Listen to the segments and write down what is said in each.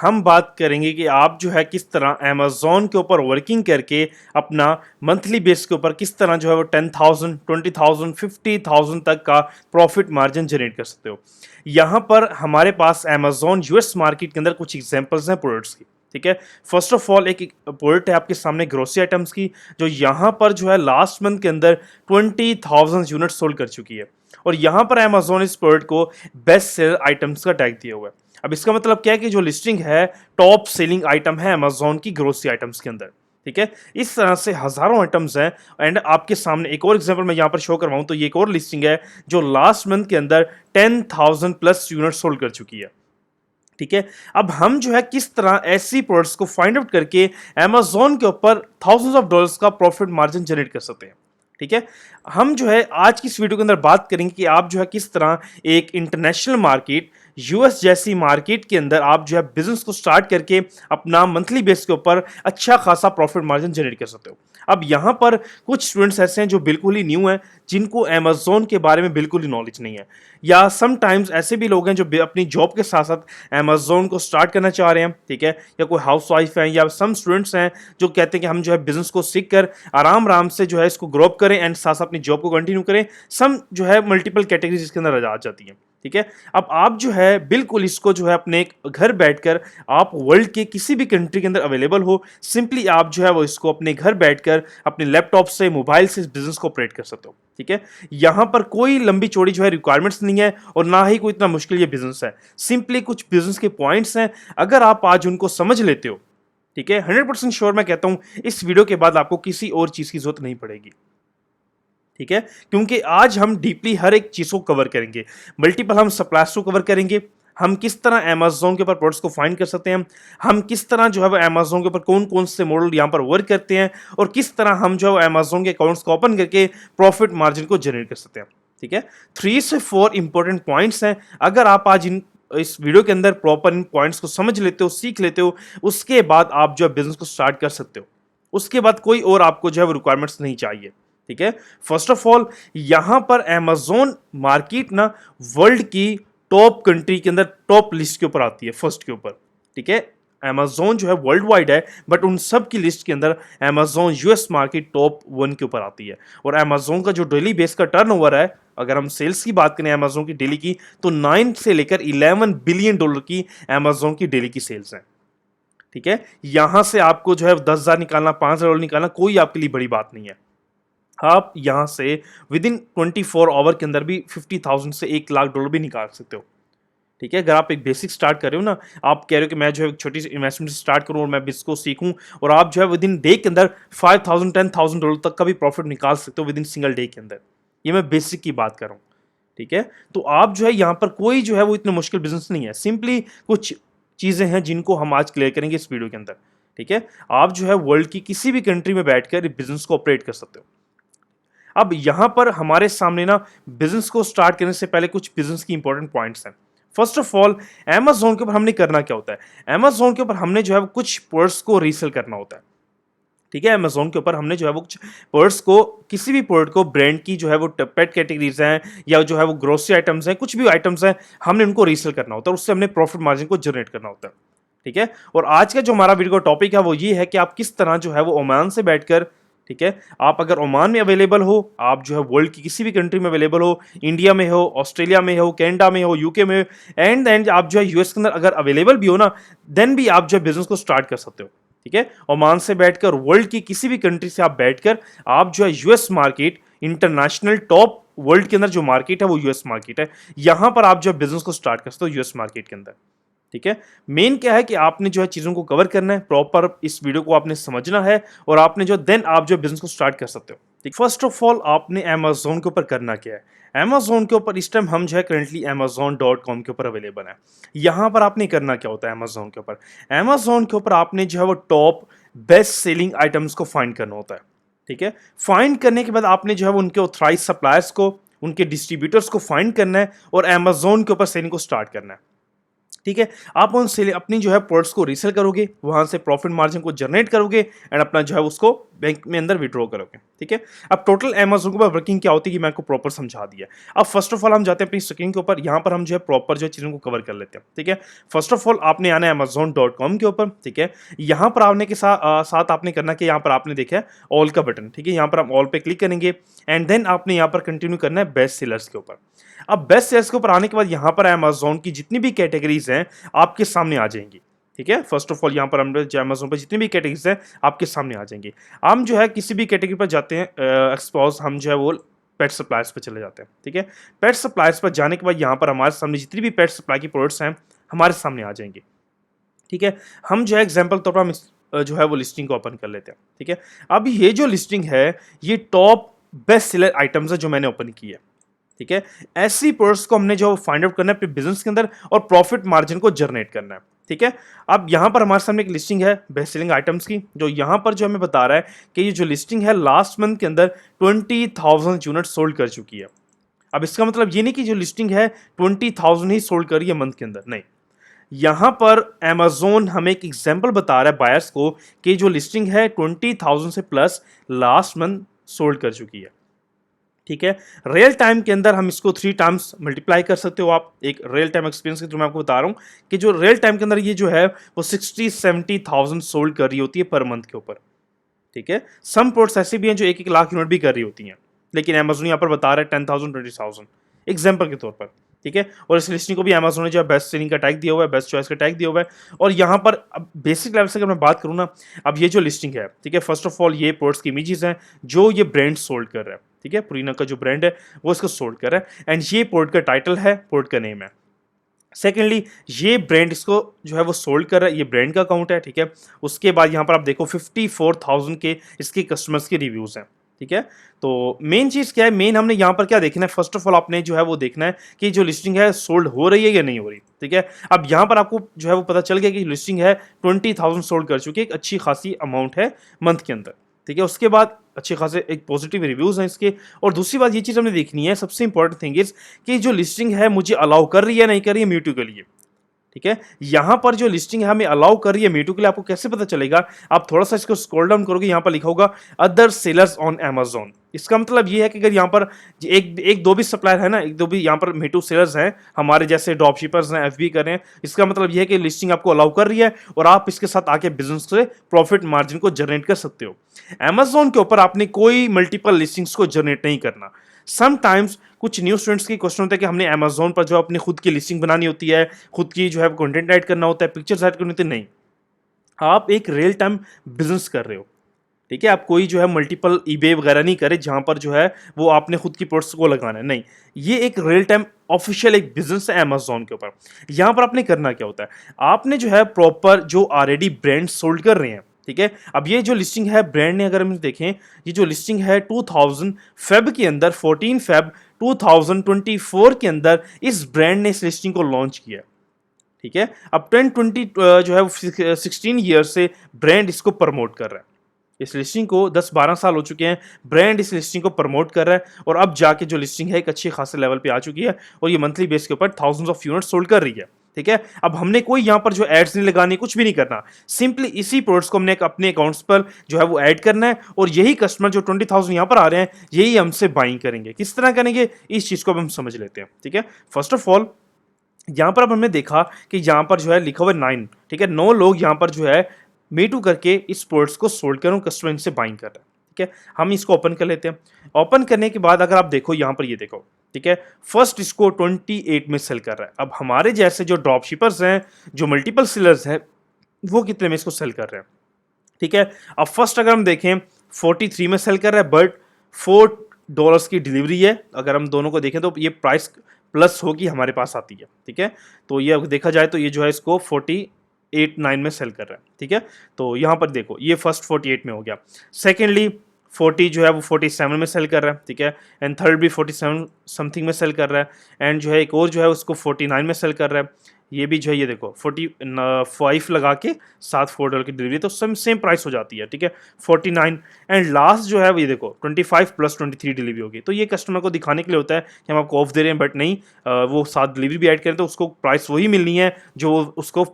हम बात करेंगे कि आप जो है किस तरह अमेज़न के ऊपर वर्किंग करके अपना मंथली बेस के ऊपर किस तरह जो है वो 10,000 20,000 50,000 तक का प्रॉफिट मार्जिन जनरेट कर सकते हो। यहाँ पर हमारे पास अमेज़न यूएस मार्केट के अंदर कुछ एग्जांपल्स हैं प्रोडक्ट्स की। ठीक है, फर्स्ट ऑफ ऑल एक प्रोडक्ट है आपके सामने ग्रोसरी आइटम्स की, जो यहाँ पर जो है लास्ट मंथ के अंदर 20,000 यूनिट सोल्ड कर चुकी है। और यहाँ पर अमेज़न इस प्रोडक्ट को बेस्ट सेलर आइटम्स का टैग दिया हुआ है। अब इसका मतलब क्या है कि जो लिस्टिंग है टॉप सेलिंग आइटम है अमेज़न की ग्रोसरी आइटम्स के अंदर। ठीक है, इस तरह से हजारों आइटम्स हैं। एंड आपके सामने एक और एग्जांपल मैं यहाँ पर शो करवाऊं तो ये एक और लिस्टिंग है जो लास्ट मंथ के अंदर 10,000 प्लस यूनिट सोल्ड कर चुकी है। ठीक है, अब हम जो है किस तरह ऐसी प्रोडक्ट्स को फाइंड आउट करके अमेज़न के ऊपर थाउजेंड्स ऑफ डॉलर्स का प्रॉफिट मार्जिन जनरेट कर सकते हैं। ठीक है, हम जो है आज की इस वीडियो के अंदर बात करेंगे कि आप जो है किस तरह एक इंटरनेशनल मार्केट यूएस जैसी मार्केट के अंदर आप जो है बिजनेस को स्टार्ट करके अपना मंथली बेस के ऊपर अच्छा खासा प्रॉफिट मार्जिन जनरेट कर सकते हो। अब यहाँ पर कुछ स्टूडेंट्स ऐसे हैं जो बिल्कुल ही न्यू हैं, जिनको अमेज़न के बारे में बिल्कुल ही नॉलेज नहीं है, या समटाइम्स ऐसे भी लोग हैं जो अपनी जॉब के साथ साथ अमेज़न को स्टार्ट करना चाह रहे हैं। ठीक है, या कोई हाउस वाइफ है, या सम स्टूडेंट्स हैं जो कहते हैं कि हम जो है बिजनेस को सीख कर आराम आराम से जो है इसको ग्रो अप करें एंड साथ साथ अपनी जॉब को कंटिन्यू करें। सम जो है मल्टीपल कैटेगरीज इसके अंदर आ जाती हैं। ठीक है, अब आप जो है बिल्कुल इसको जो है अपने घर बैठकर आप वर्ल्ड के किसी भी कंट्री के अंदर अवेलेबल हो, सिंपली आप जो है वो इसको अपने घर बैठकर अपने लैपटॉप से मोबाइल से इस बिजनेस को ऑपरेट कर सकते हो। ठीक है, यहां पर कोई लंबी चौड़ी जो है रिक्वायरमेंट्स नहीं है और ना ही कोई इतना मुश्किल ये बिजनेस है। सिंपली कुछ बिजनेस के पॉइंट्स हैं, अगर आप आज उनको समझ लेते हो, ठीक है, 100% श्योर मैं कहता हूं इस वीडियो के बाद आपको किसी और चीज की जरूरत नहीं पड़ेगी। ठीक है, क्योंकि आज हम डीपली हर एक चीज को कवर करेंगे। मल्टीपल हम सप्लायर्स को कवर करेंगे, हम किस तरह अमेज़न के ऊपर प्रोडक्ट्स को फाइंड कर सकते हैं, हम किस तरह जो है वो अमेज़न के ऊपर कौन कौन से मॉडल यहाँ पर वर्क करते हैं, और किस तरह हम जो है अमेज़न के अकाउंट्स को ओपन करके प्रॉफिट मार्जिन को जनरेट कर सकते हैं। ठीक है, 3 से 4 इंपॉर्टेंट पॉइंट्स हैं। अगर आप आज इस वीडियो के अंदर प्रॉपर इन पॉइंट्स को समझ लेते हो, सीख लेते हो, उसके बाद आप जो है बिजनेस को स्टार्ट कर सकते हो। उसके बाद कोई और आपको जो है वो रिक्वायरमेंट्स नहीं चाहिए। ठीक है, फर्स्ट ऑफ ऑल यहां पर अमेज़न मार्केट ना वर्ल्ड की टॉप कंट्री के अंदर टॉप लिस्ट के ऊपर आती है, फर्स्ट के ऊपर। ठीक है, अमेज़न जो है वर्ल्ड वाइड है, बट उन सब की लिस्ट के अंदर अमेज़न यूएस मार्केट टॉप 1 के ऊपर आती है। और अमेज़न का जो डेली बेस का टर्नओवर है, अगर हम सेल्स की बात करें अमेज़न की डेली की, तो 9 से लेकर 11 बिलियन डॉलर की अमेज़न की डेली की सेल्स है। ठीक है, यहां से आपको जो है 10,000 निकालना, 5,000 डॉलर निकालना कोई आपके लिए बड़ी बात नहीं है। आप यहां से विद इन 24 आवर के अंदर भी 50,000 से 1 लाख डॉलर भी निकाल सकते हो। ठीक है, अगर आप एक बेसिक स्टार्ट कर रहे हो ना, आप कह रहे हो कि मैं जो है एक छोटी सी इन्वेस्टमेंट से स्टार्ट करूं और मैं इसको सीखूं, और आप जो है विद इन डे के अंदर 5,000 10,000 डॉलर तक का भी प्रॉफिट निकाल सकते हो विद इन सिंगल डे के अंदर। ये मैं बेसिक की बात कर रहा हूं। ठीक है, तो आप जो है यहाँ पर कोई जो है वो इतना मुश्किल बिजनेस नहीं है, सिंपली कुछ चीजें हैं जिनको हम आज क्लियर करेंगे इस वीडियो के अंदर। ठीक है, आप जो है वर्ल्ड की किसी भी कंट्री में बैठकर बिजनेस को ऑपरेट कर सकते हो। अब यहां पर हमारे सामने ना बिजनेस को स्टार्ट करने से पहले कुछ बिजनेस की इंपॉर्टेंट पॉइंट्स हैं। फर्स्ट ऑफ ऑल, अमेज़न के ऊपर हमने करना क्या होता है, अमेज़न के ऊपर हमने जो है कुछ प्रोडक्ट्स को रीसेल करना होता है। ठीक है, अमेज़न के ऊपर हमने जो है वो कुछ प्रोडक्ट्स को, किसी भी प्रोडक्ट को, ब्रांड की जो है वो पेट कैटेगरीज हैं या जो है वो ग्रोसरी आइटम्स हैं, कुछ भी आइटम्स हैं, हमने उनको रीसेल करना होता है और उससे हमने प्रॉफिट मार्जिन को जनरेट करना होता है। ठीक है, और आज का जो हमारा वीडियो का टॉपिक है वो ये है कि आप किस तरह जो है वो ओमान से बैठकर, ठीक है, आप अगर ओमान में अवेलेबल हो, आप जो है वर्ल्ड की किसी भी कंट्री में अवेलेबल हो, इंडिया में हो, ऑस्ट्रेलिया में हो, कनाडा में हो, यूके में हो, एंड आप जो है यूएस के अंदर अगर अवेलेबल भी हो ना, देन भी आप जो है बिजनेस को स्टार्ट कर सकते हो। ठीक है, ओमान से बैठकर वर्ल्ड की किसी भी कंट्री से आप बैठकर आप जो है US market, international top world के अंदर जो मार्केट है वो यूएस मार्केट है, यहां पर आप जो है बिजनेस को स्टार्ट कर सकते हो यूएस मार्केट के अंदर। ठीक है, मेन क्या है कि आपने जो है चीजों को कवर करना है, प्रॉपर इस वीडियो को आपने समझना है, और आपने जो देन आप जो बिजनेस को स्टार्ट कर सकते हो। ठीक, फर्स्ट ऑफ ऑल आपने अमेज़न के ऊपर करना क्या है, अमेज़न के ऊपर इस टाइम हम जो है करंटली amazon.com के ऊपर अवेलेबल है। यहां पर आपने करना क्या होता है अमेज़न के ऊपर, अमेज़न के ऊपर आपने जो है वो टॉप बेस्ट सेलिंग आइटम्स को फाइंड करना होता है। ठीक है, फाइंड करने के बाद आपने जो है उनके ऑथराइज सप्लायर्स को, उनके डिस्ट्रीब्यूटर्स को फाइंड करना है और अमेज़न के ऊपर सेलिंग को स्टार्ट करना है। ठीक है। आप उन सेल अपनी जो है प्रोडक्ट्स को रीसेल करोगे, वहां से प्रॉफिट मार्जिन को जनरेट करोगे एंड अपना जो है उसको बैंक में अंदर विड्रॉ करोगे। ठीक है। अब टोटल अमेज़न के ऊपर वर्किंग क्या होती है कि मैं आपको प्रॉपर समझा दिया। अब फर्स्ट ऑफ ऑल हम जाते हैं अपनी स्क्रीन के ऊपर, यहाँ पर हम जो है प्रॉपर जो चीज़ों को कवर कर लेते हैं। ठीक है। फर्स्ट ऑफ ऑल आपने आना है amazon.com के ऊपर। ठीक है। यहाँ पर आने के साथ आपने करना कि यहाँ पर आपने देखा है ऑल का बटन। ठीक है। यहाँ पर हम ऑल पे क्लिक करेंगे एंड देन आपने यहाँ पर कंटिन्यू करना है बेस्ट सेलर्स के ऊपर। अब बेस्ट सेल्स के ऊपर आने के बाद यहाँ पर Amazon की जितनी भी कैटेगरीज हैं आपके सामने आ जाएंगी। ठीक है। फर्स्ट ऑफ ऑल यहाँ पर हम Amazon पर जितनी भी कैटेगरीज हैं आपके सामने आ जाएंगी। हम जो है किसी भी कैटेगरी पर जाते हैं, एक्सपोज हम जो है वो पेट सप्लायर्स पर चले जाते हैं। ठीक है। पेट सप्लायर्स पर जाने के बाद यहाँ पर हमारे सामने जितनी भी पेट सप्लाई की प्रोडक्ट्स हैं हमारे सामने आ जाएंगी। ठीक है। हम जो है एग्जाम्पल तौर पर हम जो है वो लिस्टिंग को ओपन कर लेते हैं। ठीक है। अब ये जो लिस्टिंग है ये टॉप बेस्ट सेलर आइटम्स है जो मैंने ओपन की है। ठीक है। ऐसी प्रोडक्ट्स को हमने जो फाइंड आउट करना है अपने बिजनेस के अंदर और प्रॉफिट मार्जिन को जनरेट करना है। ठीक है। अब यहां पर हमारे सामने एक लिस्टिंग है बेस्ट सेलिंग आइटम्स की, जो यहां पर जो हमें बता रहा है कि ये जो लिस्टिंग है लास्ट मंथ के अंदर 20,000 यूनिट सोल्ड कर चुकी है। अब इसका मतलब ये नहीं कि जो लिस्टिंग है 20,000 ही सोल्ड करी है मंथ के अंदर, नहीं। यहां पर Amazon हमें एक एग्जांपल बता रहा है बायर्स को कि जो लिस्टिंग है 20,000 से प्लस लास्ट मंथ सोल्ड कर चुकी है। ठीक है। रियल टाइम के अंदर हम इसको 3 टाइम्स मल्टीप्लाई कर सकते हो आप, एक रियल टाइम एक्सपीरियंस के थ्रू मैं आपको बता रहा हूं कि जो रियल टाइम के अंदर ये जो है वो 60-70,000 सोल्ड कर रही होती है पर मंथ के ऊपर। ठीक है। सम प्रोडक्ट्स ऐसी भी हैं जो 1-1 लाख यूनिट भी कर रही होती हैं, लेकिन Amazon यहाँ पर बता रहा है 10,000 20,000 एग्जाम्पल के तौर पर। ठीक है। और इस लिस्टिंग को भी Amazon ने जो बेस्ट सेलिंग का टैग दिया हुआ है, बेस्ट चॉइस का टैग दिया हुआ है। और यहाँ पर अब बेसिक लेवल से अगर मैं बात करूँ ना, अब ये जो लिस्टिंग है, ठीक है, फर्स्ट ऑफ ऑल ये प्रोडक्ट्स की इमेजेस हैं जो ये ब्रांड सोल्ड कर रहा है। ठीक है। पुरीना का जो ब्रांड है वो इसको सोल्ड कर रहा है एंड ये प्रोडक्ट का टाइटल है, प्रोडक्ट का नेम है। सेकेंडली ये ब्रांड इसको जो है वो सोल्ड कर रहा है, ये ब्रांड का अकाउंट है। ठीक है। उसके बाद यहाँ पर आप देखो 54,000 के इसके कस्टमर्स के रिव्यूज हैं। ठीक है। तो मेन चीज़ क्या है, मेन हमने यहाँ पर क्या देखना है, फर्स्ट ऑफ ऑल आपने जो है वो देखना है कि जो लिस्टिंग है सोल्ड हो रही है या नहीं हो रही। ठीक है। अब यहाँ पर आपको जो है वो पता चल गया कि लिस्टिंग है 20,000 सोल्ड कर चुकी है, एक अच्छी खासी अमाउंट है मंथ के अंदर। ठीक है। उसके बाद अच्छे खासे एक पॉजिटिव रिव्यूज हैं इसके। और दूसरी बात ये चीज़ हमने देखनी है, सबसे इंपॉर्टेंट थिंग इज कि जो लिस्टिंग है मुझे अलाउ कर रही है नहीं कर रही है म्यूटू के लिए। ठीक है। यहां पर जो लिस्टिंग है हमें अलाउ कर रही है मीटू के लिए, आपको कैसे पता चलेगा, आप थोड़ा सा इसको स्क्रॉल डाउन करोगे, यहां पर लिखा होगा अदर सेलर्स ऑन Amazon। इसका मतलब ये है कि अगर यहां पर एक दो भी सप्लायर है ना, एक दो भी यहां पर मीटू सेलर्स हैं हमारे जैसे ड्रॉप शिपर्स हैं, FB कर रहे हैं, इसका मतलब ये है कि लिस्टिंग आपको अलाउ कर रही है और आप इसके साथ आके बिजनेस से प्रॉफिट मार्जिन को जनरेट कर सकते हो। Amazon के ऊपर आपने कोई मल्टीपल लिस्टिंग्स को जनरेट नहीं करना। समटाइम्स कुछ न्यू स्टूडेंट्स की क्वेश्चन होता है कि हमने Amazon पर जो अपनी खुद की लिस्टिंग बनानी होती है, खुद की जो है कंटेंट ऐड करना होता है, पिक्चर्स ऐड करनी होती है, नहीं। आप एक रियल टाइम बिजनेस कर रहे हो। ठीक है। आप कोई जो है मल्टीपल ईबे वगैरह नहीं करे जहां पर जो है वो आपने खुद की प्रोडक्ट्स को लगाना है, नहीं। ये एक रियल टाइम ऑफिशियल एक बिजनेस है Amazon के ऊपर। यहां पर आपने करना क्या होता है, आपने जो है प्रॉपर जो ऑलरेडी ब्रांड सोल्ड कर रहे हैं। ठीक है। अब ये जो लिस्टिंग है ब्रांड ने अगर हम देखें, ये जो लिस्टिंग है 2000 फेब के अंदर 14 फेब 2024 के अंदर इस ब्रांड ने इस लिस्टिंग को लॉन्च किया। ठीक है। अब 10-20 जो है 16 ईयर से ब्रांड इसको प्रमोट कर रहा है। इस लिस्टिंग को 10-12 साल हो चुके हैं, ब्रांड इस लिस्टिंग को प्रमोट कर रहा है और अब जाके जो लिस्टिंग है एक अच्छे खासे लेवल पे आ चुकी है और ये मंथली बेस के ऊपर थाउजेंड्स ऑफ यूनिट सोल्ड कर रही है। ठीक है। अब हमने कोई यहाँ पर जो एड्स नहीं लगानी, कुछ भी नहीं करना, सिंपली इसी प्रोडक्ट्स को हमने अपने अकाउंट्स पर जो है वो ऐड करना है और यही कस्टमर जो 20,000 यहाँ पर आ रहे हैं यही हमसे बाइंग करेंगे। किस तरह करेंगे इस चीज़ को अब हम समझ लेते हैं। ठीक है। फर्स्ट ऑफ ऑल यहाँ पर अब हमने देखा कि यहाँ पर जो है लिखा हुआ 9, ठीक है, 9 लोग यहाँ पर जो है मीटू करके इस प्रोडक्ट्स को सोल्ड कर कस्टमर इनसे बाइंग कर रहा है। ठीक है। हम इसको ओपन कर लेते हैं। ओपन करने के बाद अगर आप देखो यहाँ पर ये देखो, ठीक है, फर्स्ट इसको 28 में सेल कर रहा है। अब हमारे जैसे जो ड्रॉप शिपर्स हैं, जो मल्टीपल सेलर्स हैं, वो कितने में इसको सेल कर रहे हैं। ठीक है। अब फर्स्ट अगर हम देखें 43 में सेल कर रहा है, बट $4 की डिलीवरी है। अगर हम दोनों को देखें तो ये प्राइस प्लस होगी हमारे पास आती है। ठीक है। तो ये अगर देखा जाए तो ये जो है इसको 48-9 में सेल कर रहा है। ठीक है। तो यहाँ पर देखो ये फर्स्ट 48 में हो गया, सेकेंडली 40 जो है वो 47 में सेल कर रहा है। ठीक है। एंड थर्ड भी 47 समथिंग में सेल कर रहा है एंड जो है एक और जो है उसको 49 में सेल कर रहा है। ये भी जो है ये देखो 45 लगा के साथ $4 की डिलीवरी, तो सेम प्राइस हो जाती है, ठीक है 49। एंड लास्ट जो है वो ये देखो 25 प्लस 23 डिलीवरी होगी। तो ये कस्टमर को दिखाने के लिए होता है कि हम आपको ऑफ दे रहे हैं, बट नहीं, वो साथ डिलीवरी भी ऐड करें तो उसको प्राइस वही मिलनी है जो उसको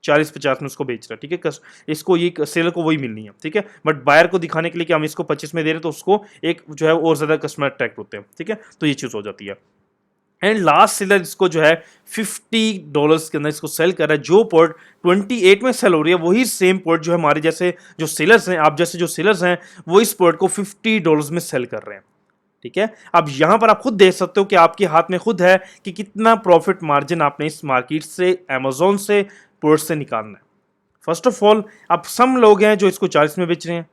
40-50 में उसको बेच रहा है, ठीक है इसको ये सेलर को वही मिलनी है, ठीक है। बट बायर को दिखाने के लिए कि हम इसको 25 में दे रहे हैं तो उसको एक जो है और ज़्यादा कस्टमर अट्रैक्ट होते हैं, ठीक है। तो ये चीज़ हो जाती है। एंड लास्ट सेलर इसको जो है $50 के अंदर इसको सेल कर रहा है। जो पोर्ट 28 में सेल हो रही है वही सेम पोर्ट जो है हमारे जैसे जो सेलर्स हैं, आप जैसे जो सेलर्स हैं, वो इस पोर्ट को $50 में सेल कर रहे हैं, ठीक है। अब यहां पर आप खुद देख सकते हो कि आपके हाथ में खुद है कि कितना प्रॉफिट मार्जिन आपने इस मार्केट से, अमेजोन से, पोर्ट से निकालना है। फर्स्ट ऑफ ऑल, अब सम लोग हैं जो इसको 40 में बेच रहे हैं,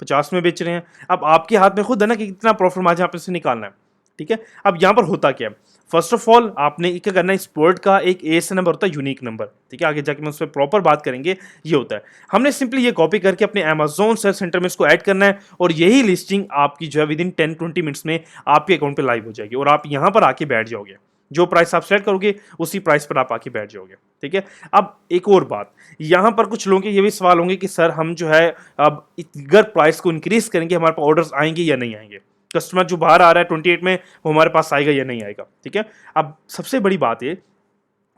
50 में बेच रहे हैं। अब आपके हाथ में खुद है ना कि कितना प्रॉफिट मार्जिन आपने से निकालना है, ठीक है। अब यहां पर होता क्या है, फर्स्ट ऑफ ऑल आपने क्या करना है, इस पोर्ट का एक एएसए नंबर होता है, यूनिक नंबर, ठीक है। आगे जाके मैं उस पर प्रॉपर बात करेंगे। ये होता है, हमने सिंपली ये कॉपी करके अपने अमेजोन सर्च सेंटर में इसको ऐड करना है और यही लिस्टिंग आपकी जो है विद इन 10-20 मिनट्स में आपके अकाउंट पे लाइव हो जाएगी और आप यहां पर आके बैठ जाओगे। जो प्राइस आप सेलेक्ट करोगे उसी प्राइस पर आप आके बैठ जाओगे, ठीक है। अब एक और बात, यहां पर कुछ लोगों के ये भी सवाल होंगे कि सर हम जो है अब अगर प्राइस को इंक्रीज करेंगे हमारे पास ऑर्डर्स आएंगे या नहीं आएंगे, कस्टमर जो बाहर आ रहा है 28 में वो हमारे पास आएगा या नहीं आएगा, ठीक है। अब सबसे बड़ी बात है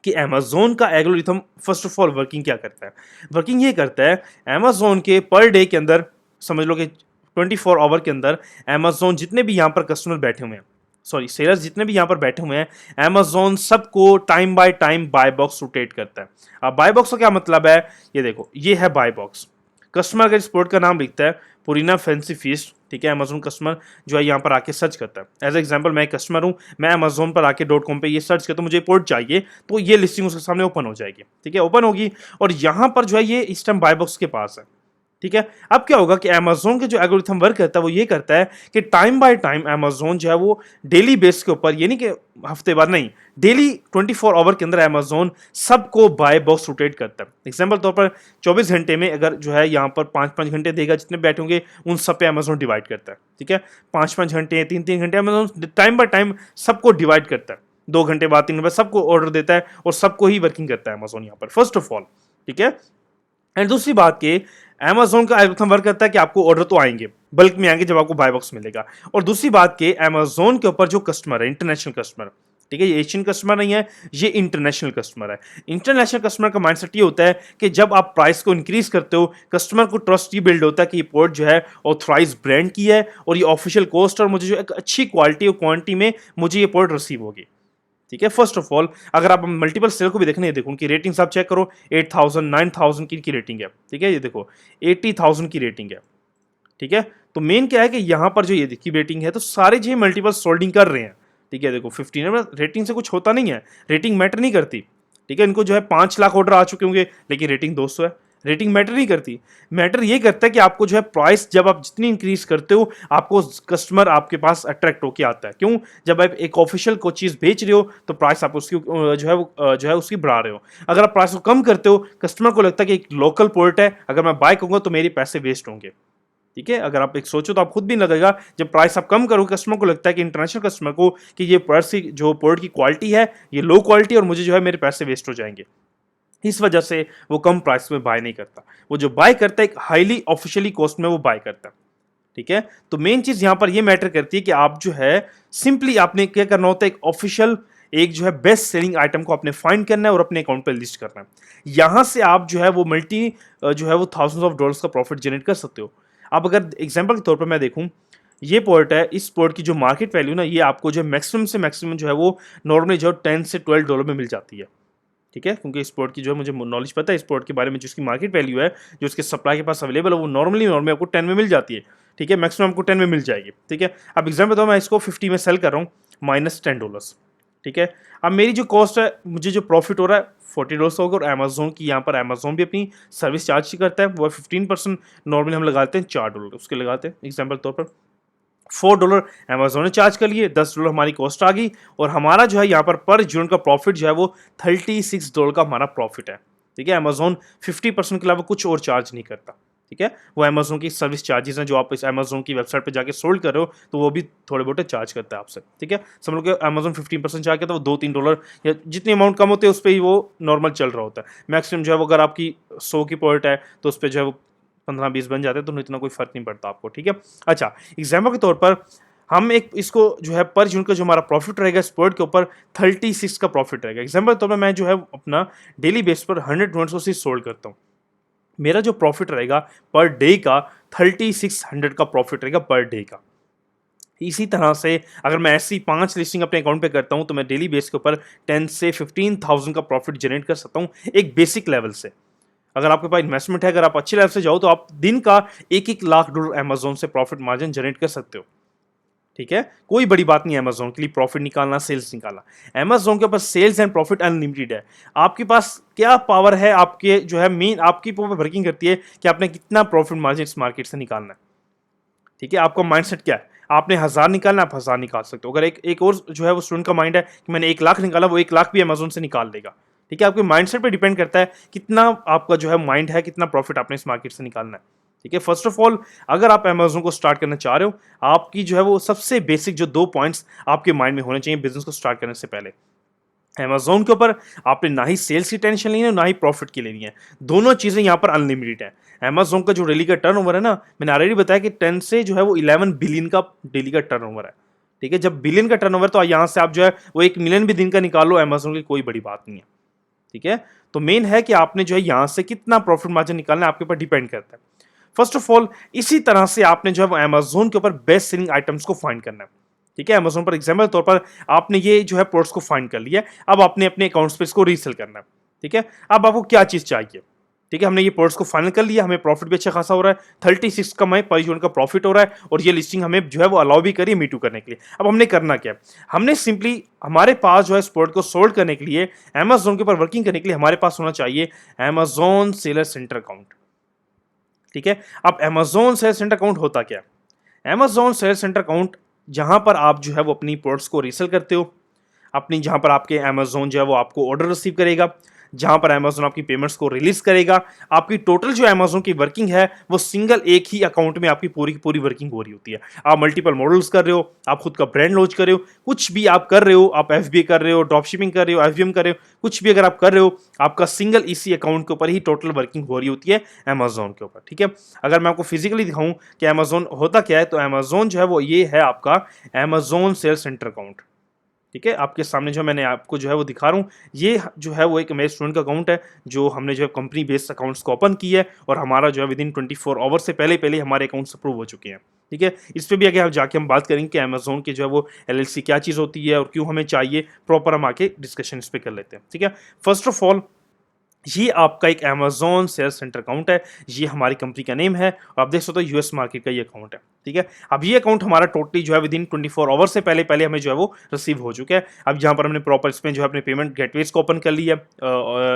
कि अमेजोन का algorithm first of all working क्या करता है। वर्किंग ये करता है, अमेजोन के पर डे के अंदर समझ लो कि 24 आवर के अंदर अमेजोन जितने भी यहाँ पर कस्टमर बैठे हुए हैं, सॉरी सेलर्स जितने भी यहाँ पर बैठे हुए हैं, अमेजोन सबको time by time by box rotate करता है। अब बाय बॉक्स का क्या मतलब है, ये देखो ये है बाय बॉक्स। कस्टमर अगर इस पोर्ट का नाम लिखता है पुरीना फैंसी फीस्ट, ठीक है, अमेजोन कस्टमर जो है यहाँ पर आके सर्च करता है। एज एग्जांपल मैं कस्टमर हूँ, मैं अमेजोन पर आके .com पे ये सर्च करता हूँ, मुझे पोर्ट चाहिए, तो ये लिस्टिंग उसके सामने ओपन हो जाएगी, ठीक है, ओपन होगी और यहाँ पर जो है ये इस टाइम बाय बॉक्स के पास है, ठीक है। अब क्या होगा कि अमेजोन के जो एल्गोरिथम वर्क करता है वो ये करता है कि टाइम बाय टाइम अमेजोन जो है वो डेली बेस के ऊपर, ये नहीं कि हफ्ते बाद, नहीं, डेली 24 आवर के अंदर अमेजोन सबको बाय बॉक्स रोटेट करता है। एग्जांपल तौर पर 24 घंटे में अगर जो है यहाँ पर 5-5 घंटे देगा, जितने बैठे होंगे उन सब पे अमेजोन डिवाइड करता है, ठीक है। 5-5 घंटे, 3-3 घंटे अमेजोन टाइम बाय टाइम सबको डिवाइड करता है, 2 घंटे बाद, 3 घंटे बाद सबको ऑर्डर देता है और सबको ही वर्किंग करता है अमेजोन यहाँ पर, फर्स्ट ऑफ ऑल, ठीक है। एंड दूसरी बात कि अमेजोन का एल्गोरिथम वर्क करता है कि आपको ऑर्डर तो आएंगे, बल्क में आएंगे जब आपको बाय बॉक्स मिलेगा। और दूसरी बात कि अमेजोन के ऊपर जो कस्टमर है, इंटरनेशनल कस्टमर, ठीक है, ये एशियन कस्टमर नहीं है, ये इंटरनेशनल कस्टमर है। इंटरनेशनल कस्टमर का माइंडसेट ये होता है कि जब आप प्राइस को इंक्रीज करते हो, कस्टमर को ट्रस्ट ये बिल्ड होता है कि ये पोर्ट जो है ऑथराइज ब्रांड की है और ये ऑफिशियल कॉस्ट और मुझे जो एक अच्छी क्वालिटी और क्वांटिटी में मुझे ये पोर्ट रिसीव होगी, ठीक है। फर्स्ट ऑफ ऑल, अगर आप मल्टीपल सेलर को भी देखना है, देखो उनकी रेटिंग्स आप चेक करो, 8000 9000 की इनकी रेटिंग है, ठीक है। ये देखो 80,000 की रेटिंग है, ठीक है। तो मेन क्या है कि यहाँ पर जो ये देखिए रेटिंग है, तो सारे जो मल्टीपल सोल्डिंग कर रहे हैं, ठीक है। देखो 15 रेटिंग से कुछ होता नहीं है, रेटिंग मैटर नहीं करती, ठीक है। इनको जो है 5 लाख ऑर्डर आ चुके होंगे लेकिन रेटिंग 200 है, रेटिंग मैटर नहीं करती। मैटर ये करता है कि आपको जो है प्राइस जब आप जितनी इंक्रीज करते हो, आपको कस्टमर आपके पास अट्रैक्ट होके आता है। क्यों? जब आप एक ऑफिशियल को चीज़ बेच रहे हो तो प्राइस आप उसकी जो है उसकी बढ़ा रहे हो। अगर आप प्राइस को कम करते हो, कस्टमर को लगता है कि एक लोकल पोर्ट है, अगर मैं बाय करूंगा तो मेरे पैसे वेस्ट होंगे, ठीक है। अगर आप एक सोचो तो आप खुद भी लगेगा, जब प्राइस आप कम करोगे, कस्टमर को लगता है कि इंटरनेशनल कस्टमर को कि ये पर्स की जो पोर्ट की क्वालिटी है ये लो क्वालिटी और मुझे जो है मेरे पैसे वेस्ट हो जाएंगे। इस वजह से वो कम प्राइस में बाय नहीं करता, वो जो बाय करता है एक हाईली ऑफिशियली कॉस्ट में वो बाय करता है, ठीक है। तो मेन चीज यहां पर ये मैटर करती है कि आप जो है सिंपली आपने क्या करना होता है, एक ऑफिशियल एक जो है बेस्ट सेलिंग आइटम को आपने फाइंड करना है और अपने अकाउंट पर लिस्ट करना है। यहां से आप जो है वो मल्टी जो है वो $1000s का प्रॉफिट जनरेट कर सकते हो। अब अगर एग्जांपल के तौर पर मैं देखूं, ये पोर्ट है, इस पोर्ट की जो मार्केट वैल्यू ना, ये आपको जो मैक्सिमम से मैक्सिमम जो है वो नॉर्मली जो $10 से $12 में मिल जाती है, ठीक है। क्योंकि इस पोर्ट की जो है मुझे नॉलेज पता है, इस पोर्ट के बारे में, जो इसकी मार्केट वैल्यू है, जो इसके सप्लाई के पास अवेलेबल है, वो नॉर्मली आपको 10 में मिल जाती है, ठीक है। मैक्सिमम आपको 10 में मिल जाएगी, ठीक है। अब एग्जाम्पल बताओ, मैं इसको 50 में सेल कर रहा हूँ, -$10, ठीक है। अब मेरी जो कॉस्ट है, मुझे जो प्रॉफिट हो रहा है $40 होगा और अमेजोन की यहाँ पर अमेजोन भी अपनी सर्विस चार्ज करता है, वो 15%, नॉर्मली हम लगाते हैं $4 उसके लगाते हैं। एग्जाम्पल तौर पर $4 अमेजोन ने चार्ज कर लिए, $10 हमारी कॉस्ट आ गई और हमारा जो है यहाँ पर यूनिट का प्रॉफिट जो है वो $36 का हमारा प्रॉफिट है, ठीक है। अमेजोन 50% के अलावा कुछ और चार्ज नहीं करता, ठीक है। वो अमेज़न की सर्विस चार्जेस हैं जो आप इस अमेज़न की वेबसाइट पे जाके सोल्ड कर रहे हो, तो वो भी थोड़े बहुत चार्ज करता है आपसे, ठीक है। समझ लो कि अमेज़न 15% चार्ज करता है, वो $2-3 या जितनी अमाउंट कम होती है उस पे ही वो नॉर्मल चल रहा होता है। मैक्सिमम जो है वो अगर आपकी 100 की प्रोडक्ट है तो उस पे जो है वो 15-20 बन जाते हैं, तो इतना कोई फ़र्क नहीं पड़ता आपको, ठीक है। अच्छा, एग्ज़ाम्पल के तौर पर हम एक इसको जो है पर यूनिट का जो हमारा प्रॉफिट रहेगा इस प्रोडक्ट के ऊपर 36 का प्रॉफिट रहेगा। एग्ज़ाम्पल के तौर पर मैं जो है अपना डेली बेस पर 100 यूनिट्स को सिर्फ सोल्ड करता हूँ। मेरा जो प्रॉफिट रहेगा पर डे का 3600 का प्रॉफिट रहेगा पर डे का। इसी तरह से अगर मैं ऐसी 5 लिस्टिंग अपने अकाउंट पे करता हूं तो मैं डेली बेस के ऊपर 10 से 15,000 का प्रॉफिट जनरेट कर सकता हूं एक बेसिक लेवल से। अगर आपके पास इन्वेस्टमेंट है, अगर आप अच्छे लेवल से जाओ तो आप दिन का $1-1 लाख अमेजोन से प्रॉफिट मार्जिन जनरेट कर सकते हो, ठीक है। कोई बड़ी बात नहीं है अमेजोन के लिए प्रॉफिट निकालना, सेल्स निकालना। अमेजोन के पास सेल्स एंड प्रॉफिट अनलिमिटेड है। आपके पास क्या पावर है, आपके जो है मेन आपकी वर्किंग करती है कि आपने कितना प्रॉफिट मार्जिन इस मार्केट से निकालना है, ठीक है। आपका माइंडसेट क्या है, आपने 1000 निकालना, आप 1000 निकाल सकते हो। अगर एक और जो है वो स्टूडेंट का माइंड है कि मैंने 1 लाख निकाला, वो 1 लाख भी अमेजोन से निकाल देगा, ठीक है। आपके माइंडसेट पे डिपेंड करता है कितना आपका जो है माइंड है, कितना प्रॉफिट आपने इस मार्केट से निकालना है, ठीक है। फर्स्ट ऑफ ऑल, अगर आप अमेजोन को स्टार्ट करना चाह रहे हो, आपकी जो है वो सबसे बेसिक जो 2 पॉइंट्स आपके माइंड में होने चाहिए बिजनेस को स्टार्ट करने से पहले। अमेज़न के ऊपर आपने ना ही सेल्स की टेंशन लेनी है, ना ही प्रॉफिट की लेनी है। दोनों चीज़ें यहाँ पर अनलिमिटेड हैं। अमेज़न का जो डेली का टर्नओवर है ना, मैंने ऑलरेडी बताया कि 10 से जो है वो 11 बिलियन का डेली का टर्नओवर है। ठीक है? जब बिलियन का टर्नओवर तो यहाँ से आप जो है वो 1 मिलियन भी दिन का निकालो, अमेज़न की कोई बड़ी बात नहीं है। ठीक है? तो मेन है कि आपने जो है यहाँ से कितना प्रॉफिट मार्जिन निकालना है, आपके ऊपर डिपेंड करता है। फर्स्ट ऑफ ऑल, इसी तरह से आपने जो है वो अमेज़न के ऊपर बेस्ट सेलिंग आइटम्स को फाइंड करना है। ठीक है, अमेज़न पर एग्जाम्पल के तौर पर आपने ये जो है प्रोडक्ट्स को फाइंड कर लिया, अब आपने अपने अकाउंट्स पे इसको रीसेल करना है। ठीक है, अब आपको क्या चीज़ चाहिए? ठीक है, हमने ये प्रोडक्ट्स को फाइनल कर लिया, हमें प्रॉफिट भी अच्छा खासा हो रहा है, 36 का हमें पर यूनिट का प्रॉफिट हो रहा है और ये लिस्टिंग हमें जो है वो अलाउ भी करी मीटू करने के लिए। अब हमने करना क्या है? हमने सिंपली हमारे पास जो है इस प्रोडक्ट को सोल्ड करने के लिए, अमेज़न के ऊपर वर्किंग करने के लिए हमारे पास होना चाहिए अमेज़न सेलर सेंटर अकाउंट। ठीक है, अब अमेज़न सेलर सेंटर अकाउंट होता क्या है? अमेज़न सेलर सेंटर अकाउंट जहां पर आप जो है वो अपनी प्रोडक्ट्स को रीसेल करते हो, अपनी जहां पर आपके अमेज़न जो है वो आपको ऑर्डर रिसीव करेगा, जहां पर अमेज़न आपकी पेमेंट्स को रिलीज करेगा। आपकी टोटल जो अमेज़न की वर्किंग है वो सिंगल एक ही अकाउंट में आपकी पूरी की पूरी वर्किंग हो रही होती है। आप मल्टीपल मॉडल्स कर रहे हो, आप खुद का ब्रांड लॉन्च कर रहे हो, कुछ भी आप कर रहे हो, आप एफबीए कर रहे हो, ड्रॉप शिपिंग कर रहे हो, एफबीएम कर रहे हो, कुछ भी अगर आप कर रहे हो, आपका सिंगल इसी अकाउंट के ऊपर ही टोटल वर्किंग हो रही होती है अमेज़न के ऊपर। ठीक है, अगर मैं आपको फिजिकली दिखाऊं कि अमेज़न होता क्या है, तो अमेज़न जो है वो ये है आपका अमेज़न सेल्स सेंटर अकाउंट। ठीक है, आपके सामने जो मैंने आपको जो है वो दिखा रहा हूँ, ये जो है वो एक मेरे स्टूडेंट का अकाउंट है, जो हमने जो है कंपनी बेस्ड अकाउंट्स को ओपन की है और हमारा जो है विद इन 24 आवर से पहले पहले हमारे अकाउंट्स अप्रूव हो चुके हैं। ठीक है, इस पे भी आगे हम जाके हम बात करेंगे कि अमेज़न की जो है वो एलएलसी क्या चीज़ होती है और क्यों हमें चाहिए, प्रॉपर हम आके डिस्कशन इस पे कर लेते हैं। ठीक है, फर्स्ट ऑफ ऑल, ये आपका एक अमेज़न सेल्स सेंटर अकाउंट है, ये हमारी कंपनी का नेम है और आप देख सकते हो यूएस मार्केट का ये अकाउंट है। ठीक है, अब ये अकाउंट हमारा टोटली जो है विद इन 24 आवर से पहले पहले हमें जो है वो रिसीव हो चुका है। अब यहाँ पर हमने प्रॉपर इसमें जो है अपने पेमेंट गेटवेज को ओपन कर लिया,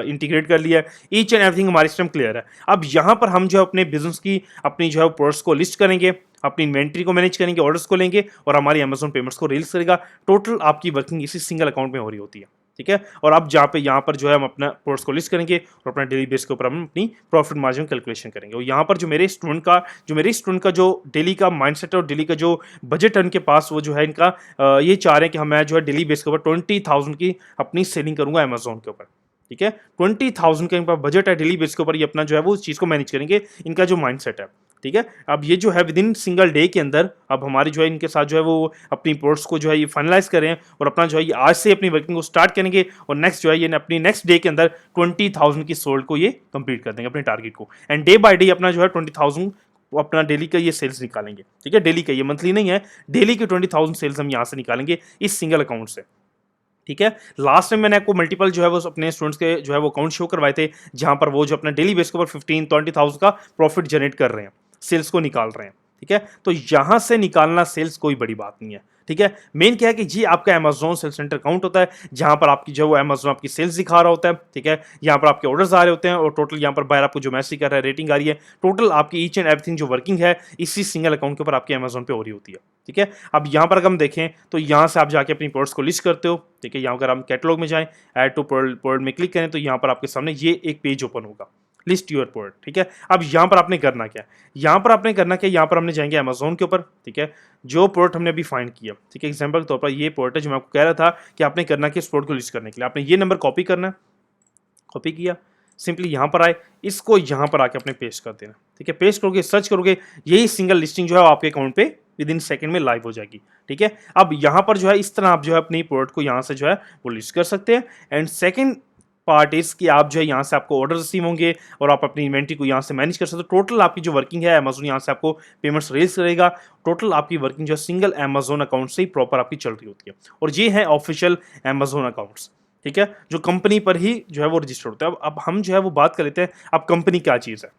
इंटीग्रेट कर लिया, ईच एंड एवरीथिंग हमारी सिस्टम क्लियर है। अब यहाँ पर हम जो है अपने बिजनेस की अपनी जो है प्रोडक्ट्स को लिस्ट करेंगे, अपनी इन्वेंट्री को मैनेज करेंगे, ऑर्डर्स को लेंगे और हमारी अमेज़न पेमेंट्स को रिलीज करेगा। टोटल आपकी वर्किंग इसी सिंगल अकाउंट में हो रही होती है। ठीक है, और अब जहाँ पे यहाँ पर जो है हम अपना प्रोडक्ट्स को लिस्ट करेंगे और अपना डेली बेस के ऊपर हम अपनी प्रॉफिट मार्जिन कैलकुलेशन करेंगे। और यहाँ पर जो मेरे स्टूडेंट का जो डेली का माइंडसेट है और डेली का जो बजट है उनके पास, वो जो है इनका ये चाह रहे हैं कि हम मैं जो है डेली बेस के ऊपर 20,000 की अपनी सेलिंग करूंगा अमेज़न के ऊपर। ठीक है, 20,000 का इनका बजट है, डेली बेस के ऊपर ये अपना जो है वो उस चीज़ को मैनेज करेंगे, इनका जो माइंडसेट है। ठीक है, अब ये जो है विद इन सिंगल डे के अंदर अब हमारी जो है इनके साथ जो है वो अपनी प्रोडक्ट्स को जो है ये फाइनलाइज करें और अपना जो है ये आज से अपनी वर्किंग को स्टार्ट करेंगे और नेक्स्ट जो है ये अपनी नेक्स्ट डे के अंदर 20,000 की सोल्ड को ये कंप्लीट कर देंगे अपने टारगेट को, एंड डे बाय डे अपना जो है 20,000 अपना डेली का ये सेल्स निकालेंगे। ठीक है, डेली का, ये मंथली नहीं है, डेली के 20,000 सेल्स हम यहाँ से निकालेंगे इस सिंगल अकाउंट से। ठीक है, लास्ट में मैंने आपको मल्टीपल जो है वो अपने स्टूडेंट्स के जो है वो अकाउंट शो करवाए थे, जहां पर वो जो अपना डेली बेस के ऊपर 15-20,000 का प्रॉफिट जनरेट कर रहे हैं, सेल्स को निकाल रहे हैं। ठीक है, तो यहां से निकालना सेल्स कोई बड़ी बात नहीं है। ठीक है, मेन क्या है कि जी आपका अमेज़न सेल्स सेंटर अकाउंट होता है, जहां पर आपकी जो है वो अमेज़न आपकी सेल्स दिखा रहा होता है। ठीक है, यहाँ पर आपके ऑर्डर्स आ रहे होते हैं और टोटल यहाँ पर बाहर आपको जो मैसेज कर रहा है, रेटिंग आ रही है, टोटल आपकी ईच एंड एवरीथिंग जो वर्किंग है इसी सिंगल अकाउंट के ऊपर आपके अमेज़न पे हो रही होती है। ठीक है, अब यहाँ पर अगर हम देखें तो यहाँ से आप जाके अपनी प्रोडक्ट्स को लिस्ट करते हो। ठीक है, यहाँ अगर हम कैटलॉग में जाएं, ऐड टू प्रोडक्ट में क्लिक करें तो यहाँ पर आपके सामने ये एक पेज ओपन होगा। लिस्ट योर प्रोडक्ट, ठीक है। अब यहाँ पर आपने करना क्या है, यहाँ पर आपने करना क्या है, यहाँ पर हमने जाएंगे अमेजोन के ऊपर, ठीक है। जो प्रोडक्ट हमने अभी फाइंड किया, ठीक है, एग्जांपल के तौर पर ये प्रोडक्ट है जो मैं आपको कह रहा था कि आपने करना क्या इस प्रोडक्ट को लिस्ट करने के लिए, आपने ये नंबर कॉपी करना है, कॉपी किया, सिंपली यहाँ पर आए, इसको यहाँ पर आके अपने पेस्ट कर देना, ठीक है। पेस्ट करोगे, सर्च करोगे, यही सिंगल लिस्टिंग जो है आपके अकाउंट पे विद इन सेकंड में लाइव हो जाएगी, ठीक है। अब यहाँ पर जो है इस तरह आप जो है अपनी प्रोडक्ट को यहाँ से जो है वो लिस्ट कर सकते हैं। एंड सेकंड पार्ट इज कि आप जो है यहाँ से आपको ऑर्डर रिसीव होंगे और आप अपनी इन्वेंट्री को यहाँ से मैनेज कर सकते हो। टोटल आपकी जो वर्किंग है अमेजोन यहाँ से आपको पेमेंट्स रेज करेगा। टोटल आपकी वर्किंग जो है सिंगल अमेजोन अकाउंट से ही प्रॉपर आपकी चल रही होती है, और ये है ऑफिशियल अमेजोन अकाउंट्स, ठीक है, जो कंपनी पर ही जो है वो रजिस्टर होता है। अब हम जो है वो बात कर लेते हैं अब कंपनी क्या चीज़ है,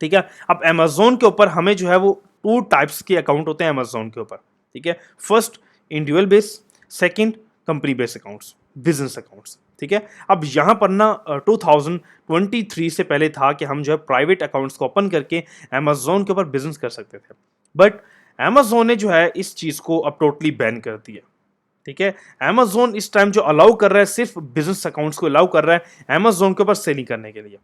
ठीक है। अब अमेजोन के ऊपर हमें जो है वो टू टाइप्स के अकाउंट होते हैं अमेजोन के ऊपर, ठीक है। First individual base, second company base accounts, business accounts, ठीक है। अब यहाँ पर ना 2023 से पहले था कि हम जो है प्राइवेट अकाउंट्स को ओपन करके अमेजोन के ऊपर बिजनेस कर सकते थे, बट अमेजोन ने जो है इस चीज़ को अब टोटली बैन कर दिया, ठीक है। अमेजोन इस टाइम जो अलाउ कर रहा है सिर्फ बिजनेस अकाउंट्स को अलाउ कर रहा है अमेजोन के ऊपर सेलिंग करने के लिए,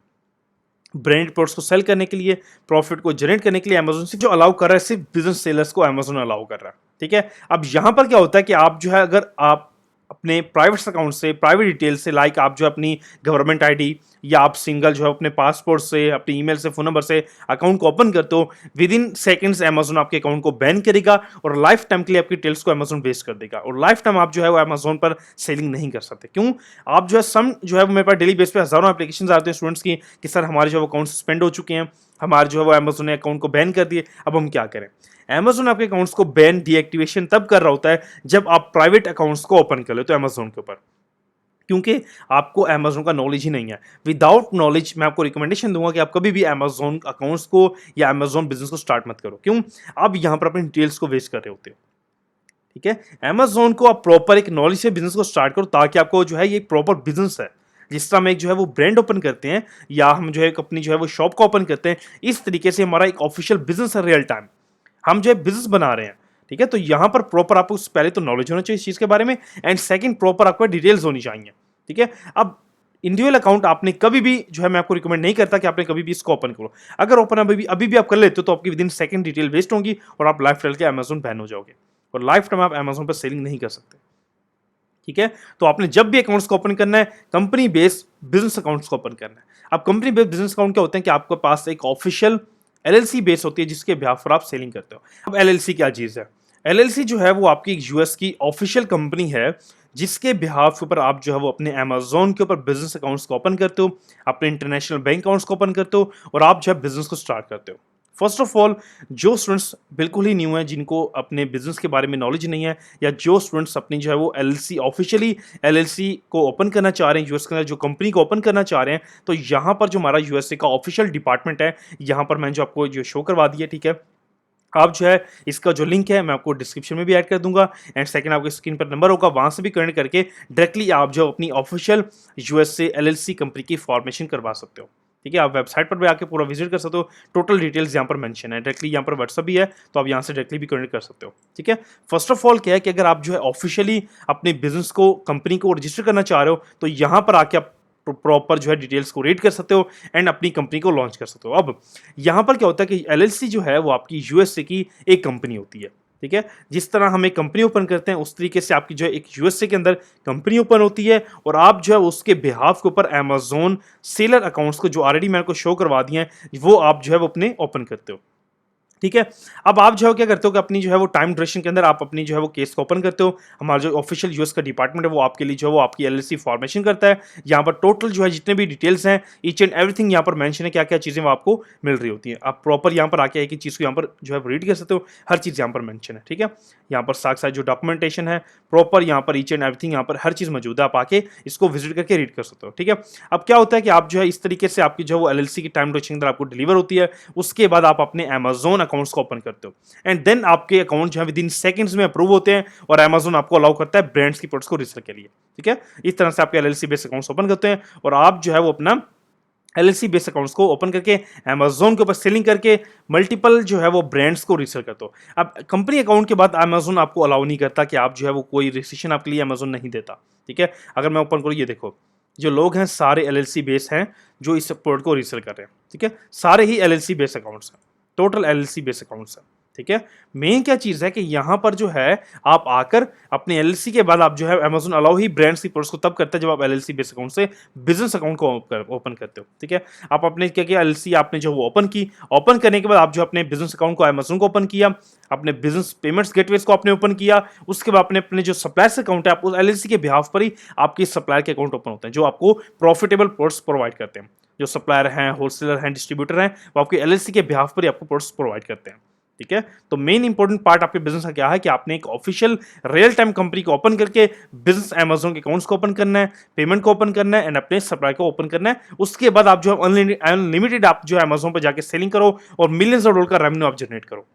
ब्रांड प्रोडक्ट्स को सेल करने के लिए, प्रॉफिट को जनरेट करने के लिए अमेजोन से जो अलाउ कर रहा है सिर्फ बिजनेस सेलर्स को अमेजोन अलाउ कर रहा है, ठीक है। अब यहां पर क्या होता है कि आप जो है अगर आप अपने प्राइवेट अकाउंट से, प्राइवेट डिटेल से, लाइक आप जो अपनी गवर्नमेंट आईडी या आप सिंगल जो है अपने पासपोर्ट से, अपनी ईमेल से, फोन नंबर से अकाउंट को ओपन करते हो, विद इन सेकंड्स अमेजोन आपके अकाउंट को बैन करेगा और लाइफ टाइम के लिए आपकी डिटेल्स को अमेजोन वेस्ट कर देगा, और लाइफ टाइम आप जो है वो अमेजोन पर सेलिंग नहीं कर सकते। क्यों? आप जो है सम जो है मेरे पास डेली बेस पे हजारों एप्लीकेशन आते हैं स्टूडेंट्स की कि सर हमारे जो अकाउंट सस्पेंड हो चुके हैं, हमारे जो है वो अमेजोन ने अकाउंट को बैन कर दिए, अब हम क्या करें। अमेजोन आपके अकाउंट्स को बैन, डीएक्टिवेशन तब कर रहा होता है जब आप प्राइवेट अकाउंट्स को ओपन कर लेते हो अमेजोन के ऊपर, क्योंकि आपको अमेजोन का नॉलेज ही नहीं है। विदाउट नॉलेज मैं आपको रिकमेंडेशन दूंगा कि आप कभी भी अमेजोन अकाउंट्स को या अमेजोन बिजनेस को स्टार्ट मत करो। क्यों? आप यहां पर अपनी डिटेल्स को वेस्ट कर रहे होते हो, ठीक है। अमेजोन को आप प्रॉपर एक नॉलेज से बिजनेस को स्टार्ट करो ताकि आपको जो है ये प्रॉपर बिजनेस है। जिस तरह हम एक जो है वो ब्रांड ओपन करते हैं या हम जो है अपनी जो है वो शॉप को ओपन करते हैं, इस तरीके से हमारा एक ऑफिशियल बिजनेस है रियल टाइम, हम जो है बिजनेस बना रहे हैं, ठीक है। तो यहां पर प्रॉपर आपको पहले तो नॉलेज होना चाहिए इस चीज के बारे में, एंड सेकंड प्रॉपर आपको डिटेल्स होनी चाहिए, ठीक है। अब इंडिविजुअल अकाउंट आपने कभी भी जो है मैं आपको रिकमेंड नहीं करता कि आपने कभी भी इसको ओपन करो। अगर ओपन अभी भी आप कर लेते हो तो आपकी within second detail waste होगी और आप लाइफ टाइम के अमेजोन बैन हो जाओगे और लाइफ टाइम आप अमेजोन पर सेलिंग नहीं कर सकते, ठीक है। तो आपने जब भी अकाउंट्स को ओपन करना है कंपनी बेस्ड बिजनेस अकाउंट्स को ओपन करना है। अब कंपनी बेस्ड बिजनेस अकाउंट क्या होते हैं कि आपके पास एक ऑफिशियल एलएलसी बेस होती है जिसके बिहाफ पर आप सेलिंग करते हो। अब एलएलसी क्या चीज है? एलएलसी जो है वो आपकी एक यूएस की ऑफिशियल कंपनी है जिसके बिहाफ के ऊपर आप जो है वो अपने अमेजोन के ऊपर बिजनेस अकाउंट्स को ओपन करते हो, अपने इंटरनेशनल बैंक अकाउंट्स को ओपन करते हो और आप जो है बिजनेस को स्टार्ट करते हो। फर्स्ट ऑफ ऑल जो स्टूडेंट्स बिल्कुल ही न्यू हैं, जिनको अपने बिजनेस के बारे में नॉलेज नहीं है, या जो स्टूडेंट्स अपनी जो है वो एलएलसी ऑफिशियली एलएलसी को ओपन करना चाह रहे हैं यूएस के अंदर, जो कंपनी को ओपन करना चाह रहे हैं, तो यहाँ पर जो हमारा यूएसए का ऑफिशियल डिपार्टमेंट है, यहाँ पर मैंने जो आपको जो शो करवा दिया, ठीक है। आप जो है इसका जो लिंक है मैं आपको डिस्क्रिप्शन में भी ऐड कर दूंगा, एंड सेकंड आपके स्क्रीन पर नंबर होगा, वहां से भी कनेक्ट करके डायरेक्टली आप जो अपनी ऑफिशियल यूएसए एलएलसी कंपनी की फॉर्मेशन करवा सकते हो, ठीक है। आप वेबसाइट पर भी आके पूरा विजिट कर सकते हो, टोटल डिटेल्स यहाँ पर मेंशन है, डायरेक्टली यहाँ पर व्हाट्सअप भी है तो आप यहाँ से डायरेक्टली भी कनेक्ट कर सकते हो, ठीक है। फर्स्ट ऑफ ऑल क्या है कि अगर आप जो है ऑफिशियली अपने बिजनेस को, कंपनी को रजिस्टर करना चाह रहे हो तो यहाँ पर आके आप प्रॉपर जो है डिटेल्स को रीड कर सकते हो एंड अपनी कंपनी को लॉन्च कर सकते हो। अब यहाँ पर क्या होता है कि एलएलसी जो है वो आपकी यूएसए की एक कंपनी होती है, ठीक है। जिस तरह हम एक कंपनी ओपन करते हैं उस तरीके से आपकी जो है एक यूएसए के अंदर कंपनी ओपन होती है और आप जो है उसके बिहाफ के ऊपर अमेजोन सेलर अकाउंट्स को जो ऑलरेडी मैंने को शो करवा दिए हैं वो आप जो है वो अपने ओपन करते हो, ठीक है। अब आप जो है क्या करते हो कि अपनी जो है वो टाइम ड्यूरेशन के अंदर आप अपनी जो है वो केस को ओपन करते हो। हमारा जो ऑफिशियल यूएस का डिपार्टमेंट है वो आपके लिए जो है वो आपकी एलएलसी फॉर्मेशन करता है। यहाँ पर टोटल जो है जितने भी डिटेल्स हैं, ईच एंड एवरीथिंग यहाँ पर मेंशन है, क्या क्या चीज़ें वो आपको मिल रही होती हैं। आप प्रॉपर यहाँ पर आके एक एक चीज़ को यहाँ पर जो है रीड कर सकते हो, हर चीज़ यहाँ पर मेंशन है, ठीक है। यहाँ पर साथ साथ जो डॉक्यूमेंटेशन है प्रॉपर यहाँ पर ईच एंड एवरीथिंग यहाँ पर हर चीज़ मौजूद है, आप आके इसको विजिट करके रीड कर सकते हो, ठीक है। अब क्या होता है कि आप जो है इस तरीके से आपकी जो है वो एलएलसी की टाइम ड्यूरेशन के अंदर आपको डिलीवर होती है, उसके बाद आप अपने अमेजोन अकाउंट्स को ओपन करते हो एंड देन आपके अकाउंट जो है विद इन सेकंड्स में अप्रूव होते हैं और अमेजोन आपको अलाउ करता है ब्रांड्स की प्रोडक्ट्स को रिसेल के लिए, ठीक है। इस तरह से आपके एलएलसी बेस्ड अकाउंट्स ओपन करते हैं और आप जो है वो अपना एलएलसी बेस्ड अकाउंट्स को ओपन करके अमेजोन के ऊपर सेलिंग करके मल्टीपल जो है वो ब्रांड्स को रीसेल करते हो। अब कंपनी अकाउंट के बाद अमेजोन आपको अलाउ नहीं करता कि आप जो है वो कोई रिस्ट्रिक्शन आपके लिए अमेजोन नहीं देता, ठीक है। अगर मैं ओपन करूँ, ये देखो जो लोग हैं सारे एलएलसी बेस हैं जो इस प्रोडक्ट को रीसेल कर रहे हैं, ठीक है, सारे ही एलएलसी बेस अकाउंट्स हैं, टोटल एलएलसी बेस अकाउंट्स हैं, ठीक है। मेन क्या चीज है कि यहाँ पर जो है आप आकर अपने एलएलसी के बाद आप जो है अमेजन अलाउ ही ब्रांड्स की प्रोडक्ट्स को तब करता है जब आप एलएलसी बेस अकाउंट से बिजनेस अकाउंट को ओपन करते हो, ठीक है। आप अपने क्या किया, एलएलसी आपने जो वो ओपन की, ओपन करने के बाद आप जो अपने बिजनेस अकाउंट को अमेजन को ओपन किया, अपने बिजनेस पेमेंट्स गेटवेज को आपने ओपन किया, उसके बाद आपने अपने जो सप्लायर्स अकाउंट है आप उस एलएलसी के बिहाफ पर ही आपके सप्लायर के अकाउंट ओपन होते हैं जो आपको प्रॉफिटेबल प्रोडक्ट्स प्रोवाइड करते हैं। जो सप्लायर हैं, होलसेलर हैं, डिस्ट्रीब्यूटर हैं, वो आपके एलएलसी के बिहाफ पर ही आपको प्रोडक्ट्स प्रोवाइड करते हैं, ठीक है। तो मेन इंपॉर्टेंट पार्ट आपके बिजनेस का क्या है कि आपने एक ऑफिशियल रियल टाइम कंपनी को ओपन करके बिजनेस अमेजन के अकाउंट्स को ओपन करना है, पेमेंट को ओपन करना है एंड अपने सप्लाई को ओपन करना है। उसके बाद आप जो अनलिमिटेड आप जो है अमेजन पर जाके सेलिंग करो और मिलियंस ऑफ डॉलर का रेवेन्यू आप जनरेट करो।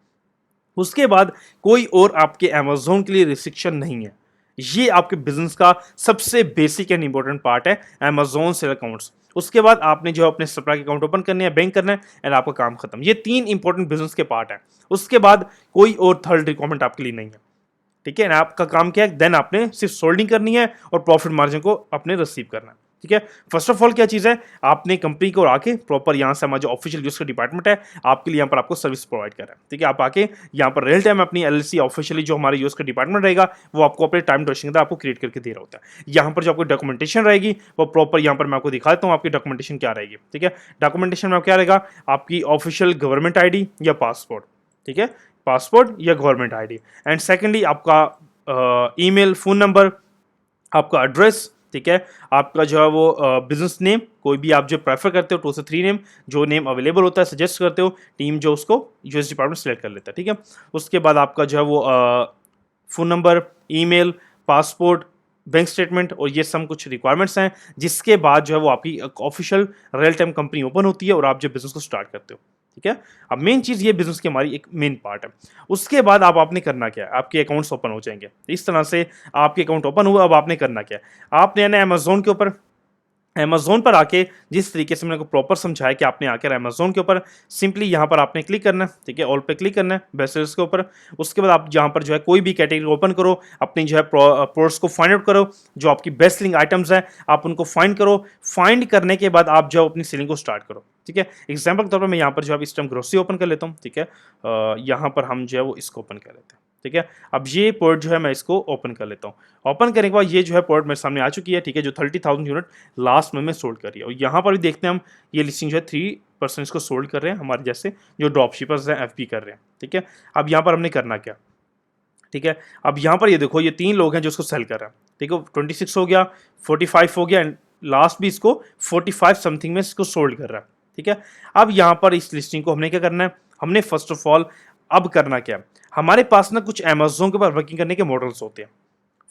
उसके बाद कोई और आपके अमेजोन के लिए रिस्ट्रिक्शन नहीं है। ये आपके बिजनेस का सबसे बेसिक एंड इंपॉर्टेंट पार्ट है, अमेजोन सेल अकाउंट्स। उसके बाद आपने जो अपने सप्लाई के अकाउंट ओपन करने हैं, बैंक करना है एंड आपका काम खत्म। ये 3 इंपॉर्टेंट बिजनेस के पार्ट है। उसके बाद कोई और थर्ड रिक्वायरमेंट आपके लिए नहीं है, ठीक है। आपका काम क्या है, देन आपने सिर्फ सोल्डिंग करनी है और प्रॉफिट मार्जिन को अपने रिसीव करना है, ठीक है। फर्स्ट ऑफ ऑल क्या चीज़ है, आपने कंपनी को आके प्रॉपर यहाँ से हमारा जो ऑफिशियल यूज का डिपार्टमेंट है आपके लिए यहाँ पर आपको सर्विस प्रोवाइड कर रहा है, ठीक है। आप आके यहाँ पर रियल टाइम अपनी एलएलसी ऑफिशियली जो हमारे यूज का डिपार्टमेंट रहेगा वो आपको अपने टाइम ड्यूरेशन के अंदर आपको क्रिएट करके दे रहा होता है। यहाँ पर जो आपको डॉक्यूमेंटेशन रहेगी वो प्रॉपर यहाँ पर मैं आपको दिखा देता हूँ आपकी डॉक्यूमेंटेशन क्या रहेगी, ठीक है। डॉक्यूमेंटेशन में क्या रहेगा, आपकी ऑफिशियल गवर्नमेंट आईडी या पासपोर्ट, ठीक है, पासपोर्ट या गवर्नमेंट आईडी एंड सेकेंडली आपका ईमेल, फोन नंबर, आपका एड्रेस, ठीक है, आपका जो है वो बिजनेस नेम, कोई भी आप जो प्रेफर करते हो 2 से 3 नेम, जो नेम अवेलेबल होता है सजेस्ट करते हो, टीम जो उसको यूएस डिपार्टमेंट सेलेक्ट कर लेता है, ठीक है। उसके बाद आपका जो है वो phone number, email, passport, bank statement और ये सब कुछ रिक्वायरमेंट्स हैं, जिसके बाद जो है वो आपकी official real time company open होती है और आप जो बिजनेस को स्टार्ट करते हो, ठीक है। अब मेन चीज़ ये बिजनेस की हमारी एक मेन पार्ट है। उसके बाद आप आपने करना क्या है, आपके अकाउंट्स ओपन हो जाएंगे। इस तरह से आपके अकाउंट ओपन हुआ, अब आपने करना क्या है, आपने यानी अमेजोन के ऊपर, अमेजोन पर आके जिस तरीके से मैंने को प्रॉपर समझाया कि आपने आकर अमेजोन के ऊपर सिंपली यहाँ पर आपने क्लिक करना है, ठीक है, ऑल पे क्लिक करना है बेस्ट सेलर्स के ऊपर। उसके बाद आप यहाँ पर जो है कोई भी कैटेगरी ओपन करो, अपनी जो है प्रोडक्ट्स को फाइंड आउट करो, जो आपकी बेस्ट सेलिंग आइटम्स हैं आप उनको फाइंड करो। फाइंड करने के बाद आप जो अपनी सेलिंग को स्टार्ट करो, ठीक है। एग्जाम्पल के तौर पर मैं यहाँ पर जो है इस टाइम ग्रोसरी ओपन कर लेता हूँ, ठीक है। यहाँ पर हम जो है वो इसको ओपन कर लेते हैं, ठीक है। अब ये प्रोडक्ट जो है मैं इसको ओपन कर लेता हूँ। ओपन करने के बाद ये जो है प्रोडक्ट मेरे सामने आ चुकी है, ठीक है, जो 30,000 यूनिट लास्ट में सोल्ड कर रही है। और यहाँ पर भी देखते हैं हम, ये लिस्टिंग जो है 3% इसको सोल्ड कर रहे हैं हमारे जैसे जो ड्रॉप शिपर्स हैं, एफपी कर रहे हैं, ठीक है। अब यहाँ पर हमने करना क्या, ठीक है। अब यहाँ पर ये देखो ये 3 लोग हैं जो इसको सेल कर रहे हैं, ठीक है। 26 हो गया, 45 हो गया एंड लास्ट भी इसको 45 समथिंग में इसको सोल्ड कर रहा है, ठीक है। अब यहाँ पर इस लिस्टिंग को हमने क्या करना है, हमने फर्स्ट ऑफ ऑल अब करना क्या है, हमारे पास ना कुछ अमेजोन के ऊपर वर्किंग करने के मॉडल्स होते हैं।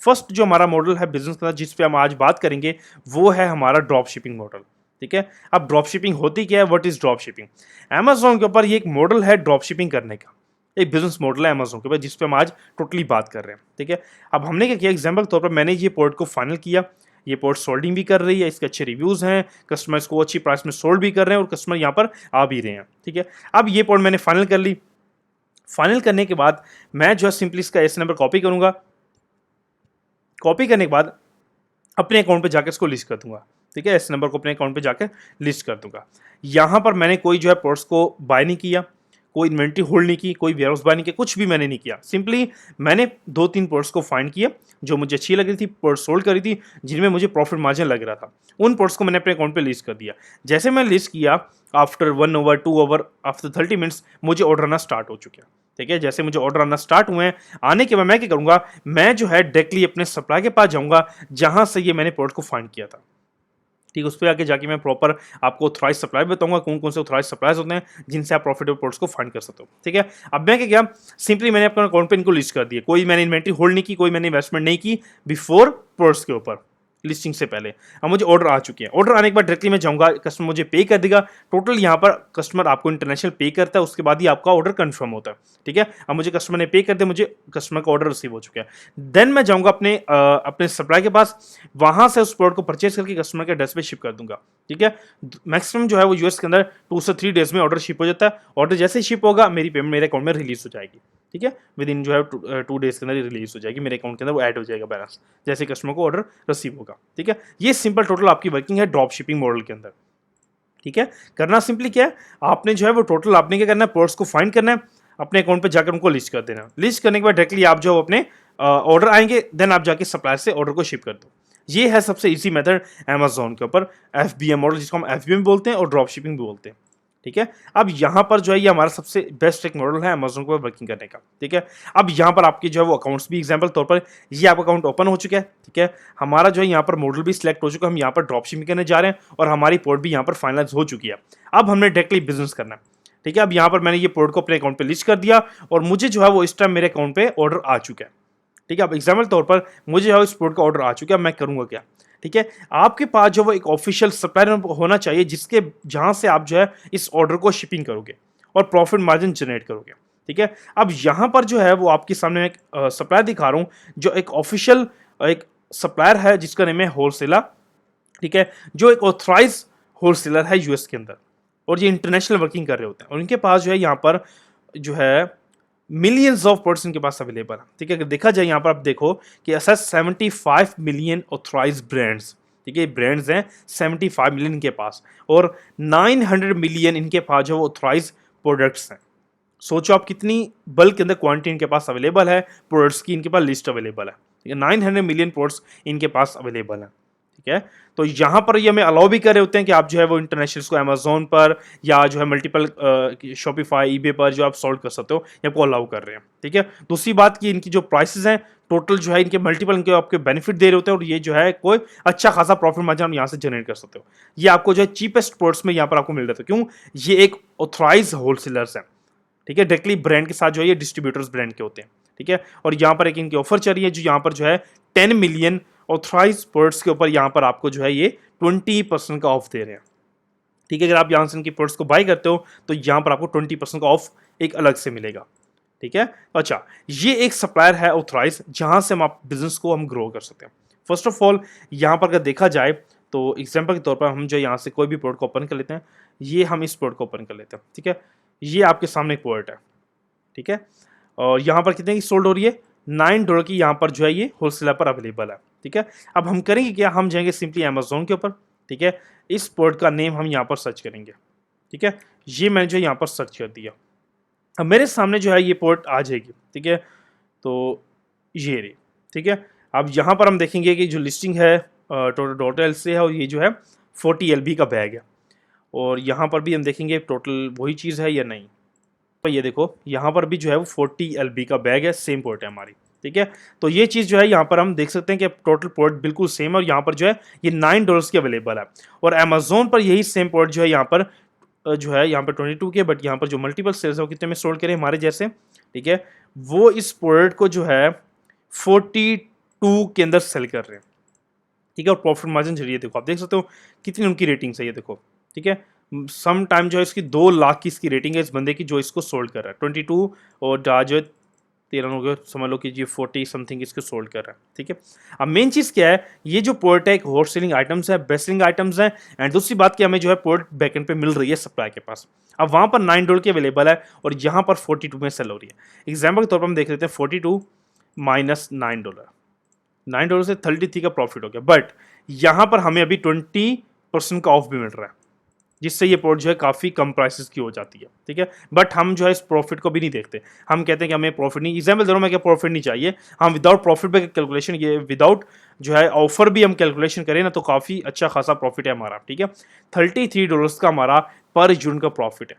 फर्स्ट जो हमारा मॉडल है बिजनेस का जिस पे हम आज बात करेंगे वो है हमारा ड्रॉप शिपिंग मॉडल, ठीक है। अब ड्रॉप शिपिंग होती क्या है, what is drop shipping. Amazon के ऊपर ये एक मॉडल है ड्रॉप शिपिंग करने का, एक बिजनेस मॉडल है अमेजोन के ऊपर जिस पे हम आज टोटली बात कर रहे हैं, ठीक है। अब हमने क्या किया, एग्जाम्पल के तौर पर मैंने ये प्रोडक्ट को फाइनल किया, ये प्रोडक्ट सोल्डिंग भी कर रही है, इसके अच्छे रिव्यूज हैं, कस्टमर इसको अच्छी प्राइस में सोल्ड भी कर रहे हैं और कस्टमर यहाँ पर आ भी रहे हैं, ठीक है। अब ये प्रोडक्ट मैंने फाइनल कर ली। फाइनल करने के बाद मैं जो है सिंपली इसका एस नंबर कॉपी करूंगा, कॉपी करने के बाद अपने अकाउंट पे जाकर इसको लिस्ट कर दूंगा, ठीक है। एस नंबर को अपने अकाउंट पे जाकर लिस्ट कर दूंगा। यहाँ पर मैंने कोई जो है प्रोडक्ट्स को बाय नहीं किया, कोई इन्वेंट्री होल्ड नहीं की, कोई वेयरहाउस बाय नहीं किया, कुछ भी मैंने नहीं किया। सिंपली मैंने 2-3 प्रोडक्ट्स को फाइंड किया जो मुझे अच्छी लग रही थी, प्रोडक्ट सोल्ड करी थी, जिनमें मुझे प्रॉफिट मार्जिन लग रहा था। उन प्रोडक्ट्स को मैंने अपने अकाउंट पे लिस्ट कर दिया। जैसे मैं लिस्ट किया, after 1 hour 2 hour after 30 minutes मुझे ऑर्डर आना स्टार्ट हो चुके हैं, ठीक है। जैसे मुझे ऑर्डर आना स्टार्ट हुए हैं, आने के बाद मैं क्या करूंगा, मैं जो है डायरेक्टली अपने सप्लाई के पास जाऊंगा जहां से ये मैंने प्रोडक्ट को फाइंड किया था, ठीक है। उस पर आके जाके मैं प्रॉपर आपको ऑथराइज सप्लाई बताऊंगा कौन कौन से ऑथराइज सप्लाईज होते हैं जिनसे आप प्रॉफिटेबल प्रोडक्ट्स को फाइंड कर सकते हो, ठीक है। अब मैं क्या किया, सिंपली मैंने अपने अकाउंट पे इनको लिस्ट कर दिया, कोई मैंने इन्वेंट्री होल्ड नहीं की, कोई मैंने इन्वेस्टमेंट नहीं की बिफोर प्रोडक्ट्स के ऊपर लिस्टिंग से पहले। अब मुझे ऑर्डर आ चुके हैं, ऑर्डर आने के बाद डायरेक्टली मैं जाऊंगा, कस्टमर मुझे पे कर देगा। टोटल यहाँ पर कस्टमर आपको इंटरनेशनल पे करता है, उसके बाद ही आपका ऑर्डर कंफर्म होता है, ठीक है। अब मुझे कस्टमर ने पे कर दिया, मुझे कस्टमर का ऑर्डर रिसीव हो चुका है। देन मैं जाऊंगा अपने सप्लाई के पास, वहां से उस प्रोडक्ट को परचेज करके कस्टमर के एड्रेस पे शिप कर दूंगा, ठीक है। मैक्सिमम जो है वो यूएस के अंदर 2 से 3 डेज में ऑर्डर शिप हो जाता है। ऑर्डर जैसे ही शिप होगा मेरी पेमेंट मेरे अकाउंट में रिलीज हो जाएगी, ठीक है, विद इन जो है 2 डेज के अंदर रिलीज हो जाएगी मेरे अकाउंट के अंदर, वो ऐड हो जाएगा बैलेंस जैसे कस्टमर को ऑर्डर रिसीव होगा। ठीक है, ये सिंपल टोटल आपकी वर्किंग है ड्रॉप शिपिंग मॉडल के अंदर। ठीक है, करना सिंपली क्या है, आपने जो है वो टोटल आपने क्या करना है, प्रोडक्ट्स को फाइंड करना है, अपने अकाउंट पे जाकर उनको लिस्ट कर देना। लिस्ट करने के बाद डायरेक्टली आप जो अपने ऑर्डर आएंगे, देन आप जाके सप्लायर से ऑर्डर को शिप कर दो। ये है सबसे इजी मेथड अमेजोन के ऊपर, FBM मॉडल जिसको हम FBM बोलते हैं और ड्रॉप शिपिंग भी बोलते हैं। ठीक है, अब यहाँ पर जो है ये हमारा सबसे बेस्ट एक मॉडल है अमेजोन को वर्किंग करने का। ठीक है, अब यहाँ पर आपकी जो है वो अकाउंट्स भी एग्जांपल तौर पर ये आपका अकाउंट ओपन हो चुका है। ठीक है, हमारा जो है यहाँ पर मॉडल भी सिलेक्ट हो चुका है, हम यहाँ पर ड्रॉप शिपिंग करने जा रहे हैं और हमारी पोर्ट भी यहाँ पर फाइनलाइज हो चुकी है। अब हमने डायरेक्टली बिजनेस करना है। ठीक है, अब यहाँ पर मैंने ये पोर्ट को अपने अकाउंट पे लिस्ट कर दिया और मुझे जो है वो इस टाइम मेरे अकाउंट पे ऑर्डर आ चुका है। ठीक है, अब एग्जाम्पल तौर पर मुझे जो है इस पोर्ट का ऑर्डर आ चुका है, मैं करूंगा क्या। ठीक है, आपके पास जो वो एक ऑफिशियल सप्लायर होना चाहिए जिसके जहां से आप जो है इस ऑर्डर को शिपिंग करोगे और प्रॉफिट मार्जिन जनरेट करोगे। ठीक है, अब यहां पर जो है वो आपके सामने एक सप्लायर दिखा रहा हूं जो एक ऑफिशियल एक सप्लायर है जिसका नेम है होलसेलर। ठीक है, जो एक ऑथराइज होलसेलर है यूएस के अंदर और ये इंटरनेशनल वर्किंग कर रहे होते हैं और इनके पास जो है यहाँ पर जो है मिलियंस ऑफ प्रोडक्ट्स इनके पास अवेलेबल है। ठीक है, अगर देखा जाए यहाँ पर आप देखो कि ऐसा 75 मिलियन ऑथराइज ब्रांड्स, ठीक है, ब्रांड्स हैं 75 मिलियन इनके पास और 900 मिलियन इनके पास जो ऑथराइज प्रोडक्ट्स हैं। सोचो आप कितनी बल्क के अंदर क्वांटिटी इनके पास अवेलेबल है, प्रोडक्ट्स की इनके पास लिस्ट अवेलेबल है। ठीक है, 900 मिलियन प्रोडक्ट्स इनके पास अवेलेबल है। ठीक है, तो यहाँ पर ये हमें अलाउ भी कर रहे होते हैं कि आप जो है वो इंटरनेशनल को अमेजोन पर या जो है मल्टीपल शॉपिफाई ईबे पर जो आप सॉल्व कर सकते हो, ये आपको अलाउ कर रहे हैं। ठीक है, दूसरी बात कि इनकी जो प्राइसेस हैं टोटल जो है इनके मल्टीपल इनके आपके बेनिफिट दे रहे होते हैं और ये जो है कोई अच्छा खासा प्रॉफिट मार्जिन आप यहाँ से जनरेट कर सकते हो। ये आपको जो है चीपेस्ट प्रोडक्ट्स में यहाँ पर आपको मिल रहा था। क्यों, ये एक ऑथराइज होलसेलर्स है। ठीक है, डायरेक्टली ब्रांड के साथ जो है ये डिस्ट्रीब्यूटर्स ब्रांड के होते हैं। ठीक है, और यहाँ पर एक इनकी ऑफर चल रही है जो यहाँ पर जो है 10 मिलियन ऑथराइज प्रोडक्ट्स के ऊपर यहाँ पर आपको जो है ये 20% का ऑफ दे रहे हैं। ठीक है, अगर आप यहाँ से इनकी प्रोडक्ट्स को बाय करते हो तो यहाँ पर आपको 20% का ऑफ एक अलग से मिलेगा। ठीक है, अच्छा, ये एक सप्लायर है ऑथराइज जहां से हम आप बिजनेस को हम ग्रो कर सकते हैं। फर्स्ट ऑफ ऑल यहाँ पर अगर देखा जाए तो एग्जाम्पल के तौर पर हम जो यहाँ से कोई भी प्रोडक्ट को ओपन कर लेते हैं, ये हम इस प्रोडक्ट को ओपन कर लेते हैं। ठीक है, ये आपके सामने एक प्रोडक्ट है। ठीक है, और यहाँ पर कितने की सोल्ड हो रही है, $9 की यहाँ पर जो है ये होलसेलर पर अवेलेबल है। ठीक है, अब हम करेंगे क्या, हम जाएंगे सिंपली अमेजोन के ऊपर। ठीक है, इस प्रोडक्ट का नेम हम यहाँ पर सर्च करेंगे। ठीक है, ये मैंने जो यहाँ पर सर्च कर दिया, अब मेरे सामने जो है ये प्रोडक्ट आ जाएगी। ठीक है, तो ये रही। ठीक है, अब यहाँ पर हम देखेंगे कि जो लिस्टिंग है टोटल से है और ये जो है 40 LB का बैग है और यहाँ पर भी हम देखेंगे टोटल वही चीज़ है या नहीं। तो ये देखो यहाँ पर भी जो है वो 40 LB का बैग है, सेम पोर्ट है हमारी। ठीक है, तो ये चीज़ जो है यहाँ पर हम देख सकते हैं कि टोटल पोर्ट बिल्कुल सेम है और यहाँ पर जो है ये $9 की अवेलेबल है और अमेजोन पर यही सेम पोर्ट जो है यहाँ पर जो है यहाँ पर 22 के, बट यहाँ पर जो मल्टीपल सेल्स है वो कितने में सोल्ड करें हमारे जैसे। ठीक है, वो इस प्रोडक्ट को जो है 42 के अंदर सेल कर रहे हैं। ठीक है, और प्रॉफिट मार्जिन जरिए देखो आप देख सकते हो कितनी उनकी रेटिंग है, ये देखो। ठीक है, सम टाइम जो है इसकी 2 लाख की इसकी रेटिंग है इस बंदे की जो इसको सोल्ड कर रहा है 22 और जो है 13 हो गया, समझ लो कि ये 40 समथिंग इसको सोल्ड कर रहा है। ठीक है, अब मेन चीज़ क्या है, ये जो पोर्ट है एक हॉट सेलिंग आइटम्स है, बेस्ट सेलिंग आइटम्स है एंड दूसरी बात कि हमें जो है पोर्ट बैकेंड पे मिल रही है सप्लाई के पास। अब वहाँ पर $9 की अवेलेबल है और यहाँ पर 42 में सेल हो रही है। एग्जाम्पल के तौर पर हम देख लेते हैं 42 माइनस $9 से 33 का प्रॉफिट हो गया, बट यहाँ पर हमें अभी 20% का ऑफ भी मिल रहा है जिससे ये प्रोडक्ट जो है काफ़ी कम प्राइसेस की हो जाती है। ठीक है, बट हम जो है इस प्रॉफिट को भी नहीं देखते, हम कहते हैं कि हमें प्रॉफिट नहीं, एग्जाम्पल दे रहा हूँ मैं, क्या प्रॉफिट नहीं चाहिए, हम विदाउट प्रॉफिट पे कैलकुलेशन, ये विदाउट जो है ऑफर भी हम कैलकुलेशन करें ना तो काफ़ी अच्छा खासा प्रॉफिट है हमारा। ठीक है, $33 का हमारा पर यूनिट का प्रॉफिट है।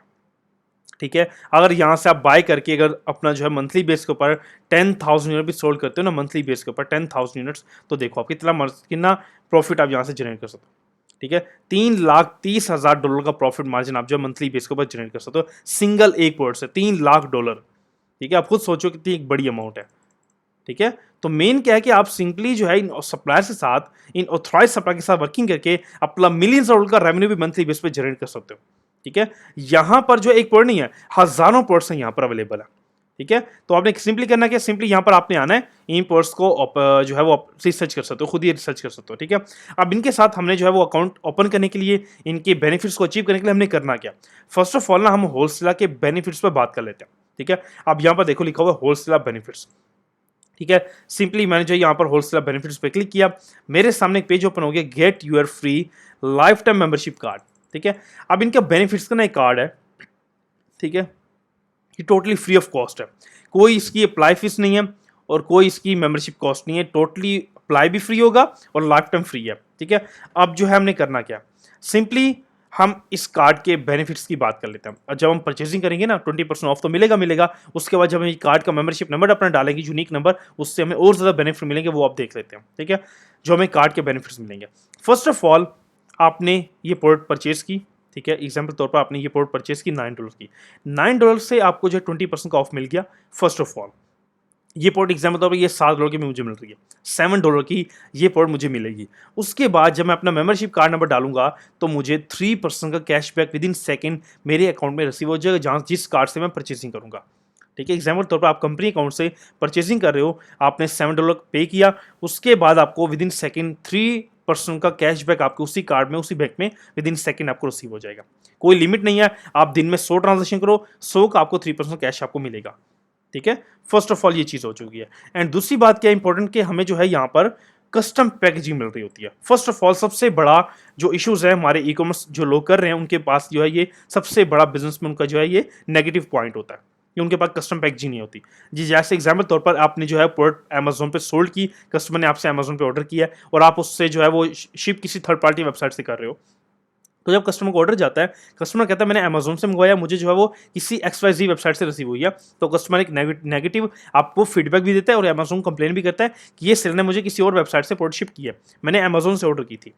ठीक है, अगर यहाँ से आप बाय करके अगर अपना जो है मंथली बेस के ऊपर 10,000 यूनिट भी सोल्ड करते हो ना मंथली बेस के ऊपर 10,000 यूनिट्स, तो देखो आप कितना प्रॉफिट आप यहाँ से जनरेट कर सकते हो। ठीक है, $3,30,000 का प्रॉफिट मार्जिन आप जो मंथली बेस के ऊपर जनरेट कर सकते हो सिंगल एक प्रोडक्ट से $3 लाख। ठीक है, आप खुद सोचो कितनी एक बड़ी अमाउंट है। ठीक है, तो मेन क्या है कि आप सिंपली जो है इन सप्लायर के साथ, इन ऑथराइज सप्लायर के साथ वर्किंग करके अपना मिलियंस डॉलर का रेवेन्यू भी मंथली बेस पे जनरेट कर सकते हो। ठीक है, यहां पर जो एक प्रोडक्ट नहीं है, हजारों प्रोडक्ट्स हैं यहां पर अवेलेबल है। ठीक है, तो आपने सिंपली करना क्या, सिंपली यहाँ पर आपने आना है, इन प्रोडक्ट्स को जो है वो रिसर्च कर सकते हो, खुद ही रिसर्च कर सकते हो। ठीक है, अब इनके साथ हमने जो है वो अकाउंट ओपन करने के लिए, इनके बेनिफिट्स को अचीव करने के लिए हमने करना क्या, फर्स्ट ऑफ ऑल ना हम होलसेलर के बेनिफिट्स पर बात कर लेते हैं। ठीक है। अब यहाँ पर देखो लिखा हुआ है होलसेलर बेनिफिट्स, ठीक है। सिंपली मैंने जो यहाँ पर होलसेलर बेनिफिट्स पे क्लिक किया, मेरे सामने एक पेज ओपन हो गया, get your free lifetime membership card, ठीक है। अब इनका बेनिफिट्स का ना एक कार्ड है, ठीक है, ये टोटली फ्री ऑफ कॉस्ट है, कोई इसकी अप्लाई फीस नहीं है और कोई इसकी मेंबरशिप कॉस्ट नहीं है, टोटली अप्लाई भी फ्री होगा और लाइफ टाइम फ्री है, ठीक है। अब जो है हमने करना क्या, सिंपली हम इस कार्ड के बेनिफिट्स की बात कर लेते हैं। और जब हम परचेजिंग करेंगे ना 20% ऑफ तो मिलेगा। उसके बाद जब हम कार्ड का मेंबरशिप नंबर अपना डालेंगे, यूनिक नंबर, उससे हमें और ज़्यादा बेनिफिट मिलेंगे, वो आप देख लेते हैं, ठीक है। जो हमें कार्ड के बेनिफिट्स मिलेंगे, फर्स्ट ऑफ ऑल आपने ये प्रोडक्ट परचेज की, ठीक है। एग्जाम्पल तौर पर आपने ये प्रोडक्ट परचेज की $9 की, $9 से आपको जो 20% का ऑफ मिल गया। फर्स्ट ऑफ ऑल ये प्रोडक्ट एग्जाम्पल तौर पर ये $7 की मुझे मिल रही है, $7 की ये प्रोडक्ट मुझे मिलेगी। उसके बाद जब मैं अपना मेंबरशिप कार्ड नंबर डालूंगा तो मुझे 3% का कैशबैक विद इन सेकेंड मेरे अकाउंट में रिसीव हो जाएगा, जहाँ जिस कार्ड से मैं परचेसिंग करूंगा, ठीक है। एग्जाम्पल तौर पर आप कंपनी अकाउंट से परचेसिंग कर रहे हो, आपने $7 पे किया, उसके बाद आपको विद इन सेकेंड 3% का कैशबैक आपके उसी कार्ड में, उसी बैंक में विद इन सेकेंड आपको रिसीव हो जाएगा। कोई लिमिट नहीं है, आप दिन में 100 ट्रांजेक्शन करो, 100 का आपको 3% कैश आपको मिलेगा, ठीक है। फर्स्ट ऑफ ऑल ये चीज हो चुकी है। एंड दूसरी बात क्या इंपॉर्टेंट कि हमें जो है यहाँ पर कस्टम पैकेजिंग मिल रही होती है। फर्स्ट ऑफ ऑल सबसे बड़ा जो इश्यूज है हमारे ई कॉमर्स जो लोग कर रहे हैं, उनके पास जो है ये सबसे बड़ा बिजनेस में उनका जो है ये नेगेटिव पॉइंट होता है कि उनके पास कस्टम पैकेजिंग नहीं होती। जी जैसे एग्जाम्पल तौर पर आपने जो है प्रोडक्ट अमेजोन पे सोल्ड की, कस्टमर ने आपसे अमेजोन पे ऑर्डर किया है और आप उससे जो है वो शिप किसी थर्ड पार्टी वेबसाइट से कर रहे हो, तो जब कस्टमर को ऑर्डर जाता है, कस्टमर कहता है मैंने अमेजोन से मंगवाया, मुझे जो है वो किसी XYZ वेबसाइट से रिसीव हुई है, तो कस्टमर एक नेगेटिव आपको फीडबैक भी देता है और अमेजोन कंप्लेन भी करता है कि ये सेलर ने मुझे किसी और वेबसाइट से प्रोडक्ट शिप किया है, मैंने अमेजोन से ऑर्डर की थी,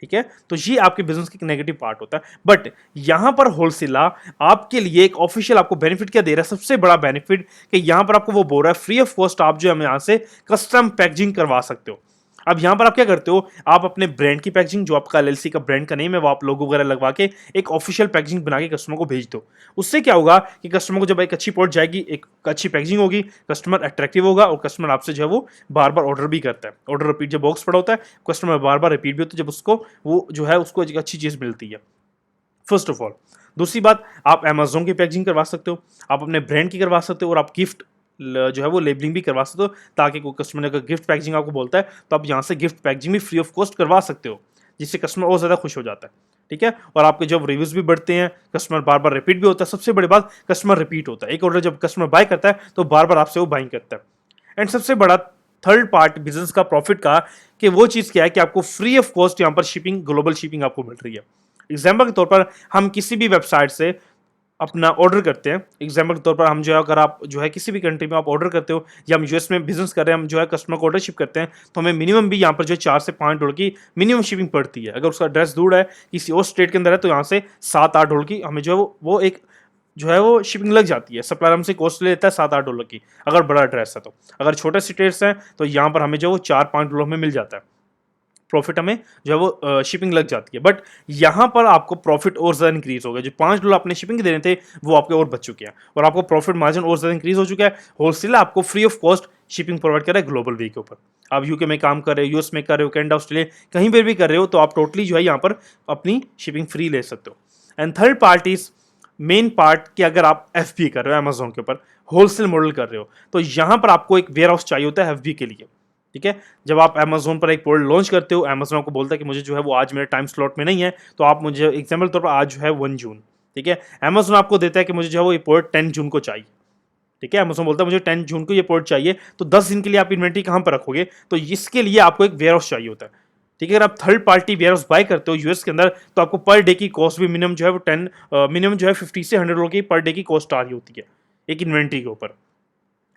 ठीक है। तो ये आपके बिजनेस का नेगेटिव पार्ट होता है। बट यहां पर होलसेलर आपके लिए एक ऑफिशियल आपको बेनिफिट क्या दे रहा है, सबसे बड़ा बेनिफिट कि यहां पर आपको वो बोल रहा है फ्री ऑफ कॉस्ट आप जो है यहां से कस्टम पैकेजिंग करवा सकते हो। अब यहां पर आप क्या करते हो, आप अपने ब्रांड की पैकेजिंग, जो आपका LLC का ब्रांड का नेम है, वो आप लोगो वगैरह लगवा के एक ऑफिशियल पैकेजिंग बना के कस्टमर को भेज दो। उससे क्या होगा कि कस्टमर को जब एक अच्छी प्रोडक्ट जाएगी, एक अच्छी पैकेजिंग होगी, कस्टमर अट्रैक्टिव होगा और कस्टमर आपसे जो है वो बार बार ऑर्डर भी करता है। ऑर्डर रिपीट जब बॉक्स पड़ा होता है, कस्टमर बार बार रिपीट भी होता है जब उसको वो जो है उसको एक अच्छी चीज मिलती है, फर्स्ट ऑफ ऑल। दूसरी बात, आप अमेजोन की पैकेजिंग करवा सकते हो, आप अपने ब्रांड की करवा सकते हो और आप गिफ्ट जो है वो लेबलिंग भी करवा सकते हो, ताकि कोई कस्टमर अगर गिफ्ट पैकेजिंग आपको बोलता है तो आप यहाँ से गिफ्ट पैकेजिंग भी फ्री ऑफ कॉस्ट करवा सकते हो, जिससे कस्टमर और ज़्यादा खुश हो जाता है, ठीक है। और आपके जब रिव्यूज भी बढ़ते हैं, कस्टमर बार बार रिपीट भी होता है, सबसे बड़ी बात कस्टमर रिपीट होता है। एक ऑर्डर जब कस्टमर बाय करता है तो बार बार आपसे वो बाइंग करता है। एंड सबसे बड़ा थर्ड पार्ट बिजनेस का प्रॉफिट का कि वो चीज़ क्या है कि आपको फ्री ऑफ कॉस्ट यहाँ पर शिपिंग, ग्लोबल शिपिंग आपको मिल रही है। एग्जाम्पल के तौर पर हम किसी भी वेबसाइट से अपना ऑर्डर करते हैं, एग्जाम्पल के तौर पर हम जो है अगर आप जो है किसी भी कंट्री में आप ऑर्डर करते हो या हम US में बिजनेस कर रहे हैं, हम जो है कस्टमर को ऑर्डर शिप करते हैं, तो हमें मिनिमम भी यहाँ पर जो है $4 से $5 की मिनिमम शिपिंग पड़ती है। अगर उसका एड्रेस दूर है, किसी और स्टेट के अंदर है, तो यहाँ से $7-8 की हमें जो है वो एक जो है वो शिपिंग लग जाती है। सप्लायर हमसे कॉस्ट ले लेता है $7-8 की, अगर बड़ा एड्रेस है तो। अगर छोटे स्टेट्स हैं तो यहाँ पर हमें जो वो $4-5 में मिल जाता है, प्रॉफिट हमें जो है वो शिपिंग लग जाती है। बट यहाँ पर आपको प्रॉफिट और ज़्यादा इंक्रीज हो गया, जो $5 आपने शिपिंग देने थे वो आपके और बच चुके हैं और आपको प्रॉफिट मार्जिन और ज़्यादा इंक्रीज हो चुका है। होलसेलर आपको free of cost shipping provide कर रहा है ग्लोबल वे के ऊपर। आप यूके में काम कर रहे हो, US में कर रहे हो, कनाडा, ऑस्ट्रेलिया, कहीं पर भी कर रहे हो, तो आप टोटली जो है यहाँ पर अपनी शिपिंग फ्री ले सकते हो। And third part is main part कि अगर आप FBA कर रहे हो अमेजोन के ऊपर, होलसेल मॉडल कर रहे हो, तो यहाँ पर आपको एक वेयर हाउस चाहिए होता है FBA के लिए, ठीक है। जब आप अमेजोन पर एक प्रोडक्ट लॉन्च करते हो, अमेजोन आपको बोलता है कि मुझे जो है वो आज मेरे टाइम स्लॉट में नहीं है, तो आप मुझे एग्जाम्पल तौर पर आज जो है 1 जून, ठीक है, अमेजोन आपको देता है कि मुझे जो है वो ये प्रोडक्ट 10 जून को चाहिए, ठीक है। अमेजोन बोलता है मुझे 10 जून को ये प्रोडक्ट चाहिए, तो 10 दिन के लिए आप इन्वेंट्री कहाँ पर रखोगे, तो इसके लिए आपको एक वेयर हाउस चाहिए होता है, ठीक है। अगर आप third party ware house by करते हो US के अंदर, तो आपको पर डे की कॉस्ट भी मिनिमम जो है वो मिनिमम जो है 50 से $100 की पर डे की कॉस्ट आ रही होती है एक इन्वेंट्री के ऊपर,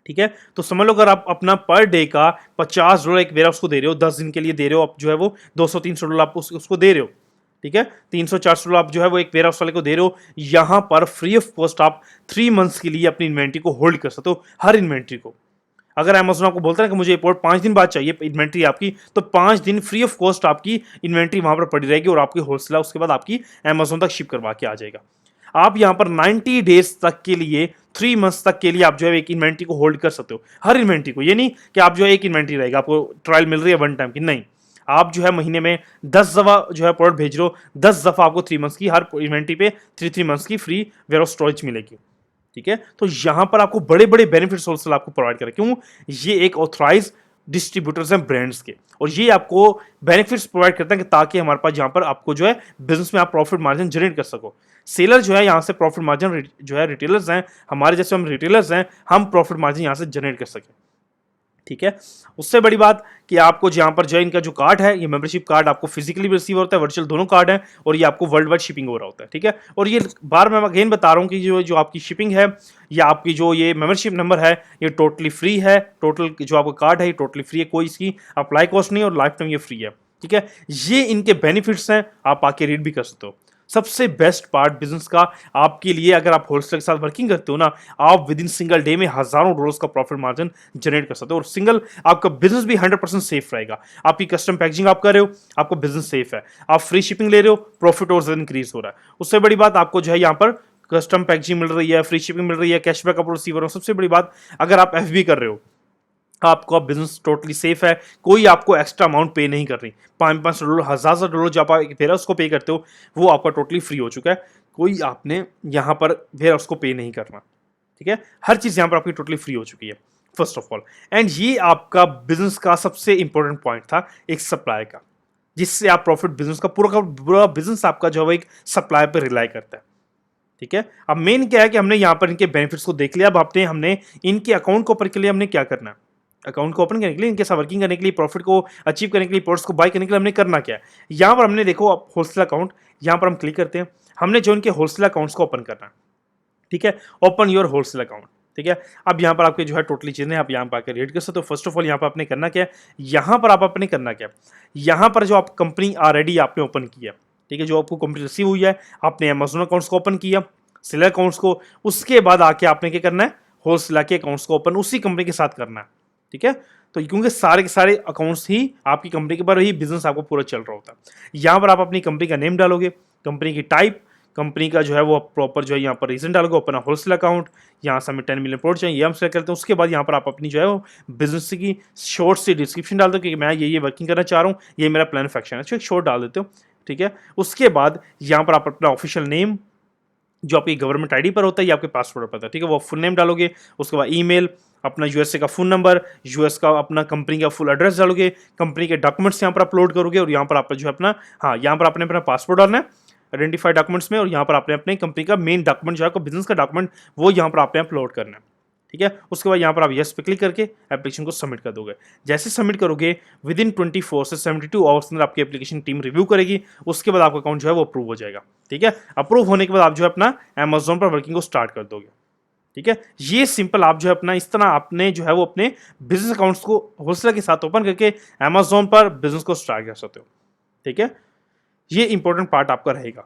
ठीक है। तो समझ लो अगर आप अपना पर डे का $50 एक वेयर हाउस को दे रहे हो, 10 दिन के लिए दे रहे हो, आप जो है वो $200-300 आप उसको दे रहे हो, ठीक है। $300-400 आप जो है वो एक वेयर हाउस वाले को दे रहे हो। यहाँ पर फ्री ऑफ कॉस्ट आप 3 मंथ्स के लिए अपनी इन्वेंट्री को होल्ड कर सकते हो, हर इन्वेंट्री को। अगर अमेजोन आपको बोलता है कि मुझे रिपोर्ट 5 दिन बाद चाहिए इन्वेंट्री आपकी, तो 5 दिन फ्री ऑफ कॉस्ट आपकी इन्वेंट्री वहां पर पड़ी रहेगी और आपकी होलसेलर उसके बाद आपकी अमेजोन तक शिप करवा के आ जाएगा। आप यहाँ पर 90 डेज तक के लिए, 3 मंथ्स तक के लिए आप जो है एक इन्वेंट्री को होल्ड कर सकते हो, हर इन्वेंट्री को। ये नहीं कि आप जो है एक इन्वेंट्री रहेगा, आपको ट्रायल मिल रही है 1 टाइम की, नहीं। आप जो है महीने में 10 दफ़ा जो है प्रोडक्ट भेज रहे हो, 10 दफ़ा आपको 3 मंथ्स की हर इन्वेंट्री पे 3 मंथ्स की फ्री वेयर हाउस स्टोरेज मिलेगी, ठीक है। तो यहां पर आपको बड़े बड़े बेनिफिट्स होलसेल आपको प्रोवाइड करें। क्यों? ये एक ऑथराइज डिस्ट्रीब्यूटर्स हैं ब्रांड्स के, और ये आपको बेनिफिट्स प्रोवाइड करते हैं कि ताकि हमारे पास यहाँ पर आपको जो है बिजनेस में आप प्रॉफिट मार्जिन जनरेट कर सको। सेलर जो है यहाँ से प्रॉफिट मार्जिन, जो है रिटेलर्स हैं हमारे जैसे, हम रिटेलर्स हैं, हम प्रॉफिट मार्जिन यहाँ से जनरेट कर सकें। ठीक है। उससे बड़ी बात कि आपको यहाँ पर जो है इनका जो कार्ड है, ये मेंबरशिप कार्ड आपको फिजिकली भी रिसीव होता है, वर्चुअल दोनों कार्ड है, और ये आपको वर्ल्ड वाइड शिपिंग हो रहा होता है। ठीक है। और ये बार मैं अगेन बता रहा हूँ कि जो जो आपकी शिपिंग है या आपकी जो ये मेंबरशिप नंबर है, ये टोटली फ्री है। टोटल जो आपका कार्ड है ये टोटली फ्री है, कोई इसकी अप्लाई कॉस्ट नहीं, और लाइफ टाइम ये फ्री है। ठीक है। ये इनके बेनिफिट्स हैं, आप आके रीड भी कर सकते हो। सबसे बेस्ट पार्ट बिजनेस का आपके लिए, अगर आप होलसेल के साथ वर्किंग करते हो ना, आप विद इन सिंगल डे में हजारों डॉलर्स का प्रॉफिट मार्जिन जनरेट कर सकते हो, और सिंगल आपका बिजनेस भी 100% सेफ रहेगा। आपकी कस्टम पैकेजिंग आप कर रहे हो, आपका बिजनेस सेफ है। आप फ्री शिपिंग ले रहे हो, प्रॉफिट और ज्यादा इंक्रीज हो रहा है। उससे बड़ी बात आपको जो है यहाँ पर कस्टम पैकेजिंग मिल रही है, फ्री शिपिंग मिल रही है, कैशबैक आप रिसीव हो। सबसे बड़ी बात, अगर आप एफबी कर रहे हो, आपका बिजनेस टोटली सेफ है, कोई आपको एक्स्ट्रा अमाउंट पे नहीं कर रही। $500 $1000 जो आप वेयर उसको पे करते हो, वो आपका टोटली फ्री हो चुका है। कोई आपने यहाँ पर वेयर उसको पे नहीं करना। ठीक है। हर चीज यहाँ पर आपकी टोटली फ्री हो चुकी है, फर्स्ट ऑफ ऑल। एंड ये आपका बिजनेस का सबसे इंपॉर्टेंट पॉइंट था, एक सप्लाई का, जिससे आप प्रॉफिट, बिजनेस का पूरा बिजनेस आपका जो है एक सप्लाई पर रिलाई करता है। ठीक है। अब मेन क्या है कि हमने यहाँ पर इनके बेनिफिट्स को देख लिया। अब हमने इनके अकाउंट को ओपन के लिए हमने क्या करना है, अकाउंट को ओपन करने के लिए, इनके साथ वर्किंग करने के लिए, प्रॉफिट को अचीव करने के लिए, प्रोडक्ट्स को बाय करने के लिए हमने करना क्या है। यहाँ पर हमने देखो होलसेल अकाउंट, यहाँ पर हम क्लिक करते हैं, हमने जो इनके होलसेल अकाउंट्स को ओपन करना है। ठीक है। Open your wholesale account. ठीक है। अब यहाँ पर आपके जो है टोटली चीजें आप यहाँ पर आकर रेड कर सकते हो। फर्स्ट ऑफ ऑल यहाँ पर आपने करना क्या है, यहाँ पर आप अपने करना क्या है, यहाँ पर जो आप कंपनी ऑलरेडी आपने ओपन किया, ठीक है, जो आपको कंपनी रिसीव हुई है, आपने अमेजोन अकाउंट्स को ओपन किया, सेलर अकाउंट्स को, उसके बाद आके आपने क्या करना है, होलसेल के अकाउंट्स को ओपन उसी कंपनी के साथ करना है। ठीक है। तो क्योंकि सारे के सारे अकाउंट्स ही आपकी कंपनी के पर ही बिजनेस आपको पूरा चल रहा होता है। यहाँ पर आप अपनी कंपनी का नेम डालोगे, कंपनी की टाइप, कंपनी का जो है वो प्रॉपर जो है यहाँ पर रीजन डालोगे, अपना होलसेल अकाउंट, यहाँ से हमें 10 मिलियन प्रोडक्ट चाहिए, ये हम सेलेक्ट करते हैं। उसके बाद यहाँ पर आप अपनी जो है वो बिजनेस की शॉर्ट सी डिस्क्रिप्शन डाल दो कि मैं ये वर्किंग करना चाह रहा हूँ, ये मेरा प्लान ऑफ एक्शन है, तो एक शॉर्ट डाल देते हो। ठीक है। उसके बाद यहाँ पर आप अपना ऑफिशियल नेम, जो आपकी गवर्नमेंट आईडी पर होता है या आपके पासपोर्ट पर होता है, ठीक है, वो फुल नेम डालोगे। उसके बाद ईमेल, अपना यूएसए का फोन नंबर, यूएस का अपना कंपनी का फुल एड्रेस डालोगे, कंपनी के डॉक्यूमेंट्स यहाँ पर अपलोड करोगे, और यहाँ पर आप जो है अपना, हाँ, यहाँ पर आपने अपना पासपोर्ट डालना है आइडेंटिफाइड डॉक्यूमेंट्स में, और यहाँ पर आपने अपने कंपनी का मेन डॉक्यूमेंट जो है बिजनेस का डॉक्यूमेंट, वो यहाँ पर आपने अपलोड करना है। ठीक है। उसके बाद यहाँ पर आप यस पे क्लिक करके एप्लीकेशन को सबमिट कर दोगे। जैसे सबमिट करोगे, विद इन 24 से 72 आवर्स के अंदर आपकी एप्लीकेशन टीम रिव्यू करेगी। उसके बाद आपका अकाउंट जो है वो अप्रूव हो जाएगा। ठीक है। अप्रूव होने के बाद आप जो है अपना अमेजोन पर वर्किंग को स्टार्ट कर दोगे। ठीक है। ये सिंपल, आप जो है अपना इस तरह आपने जो है वो अपने बिजनेस अकाउंट्स को होलसेलर के साथ ओपन करके अमेजोन पर बिजनेस को स्टार्ट कर सकते हो। ठीक है। ये इंपॉर्टेंट पार्ट आपका रहेगा,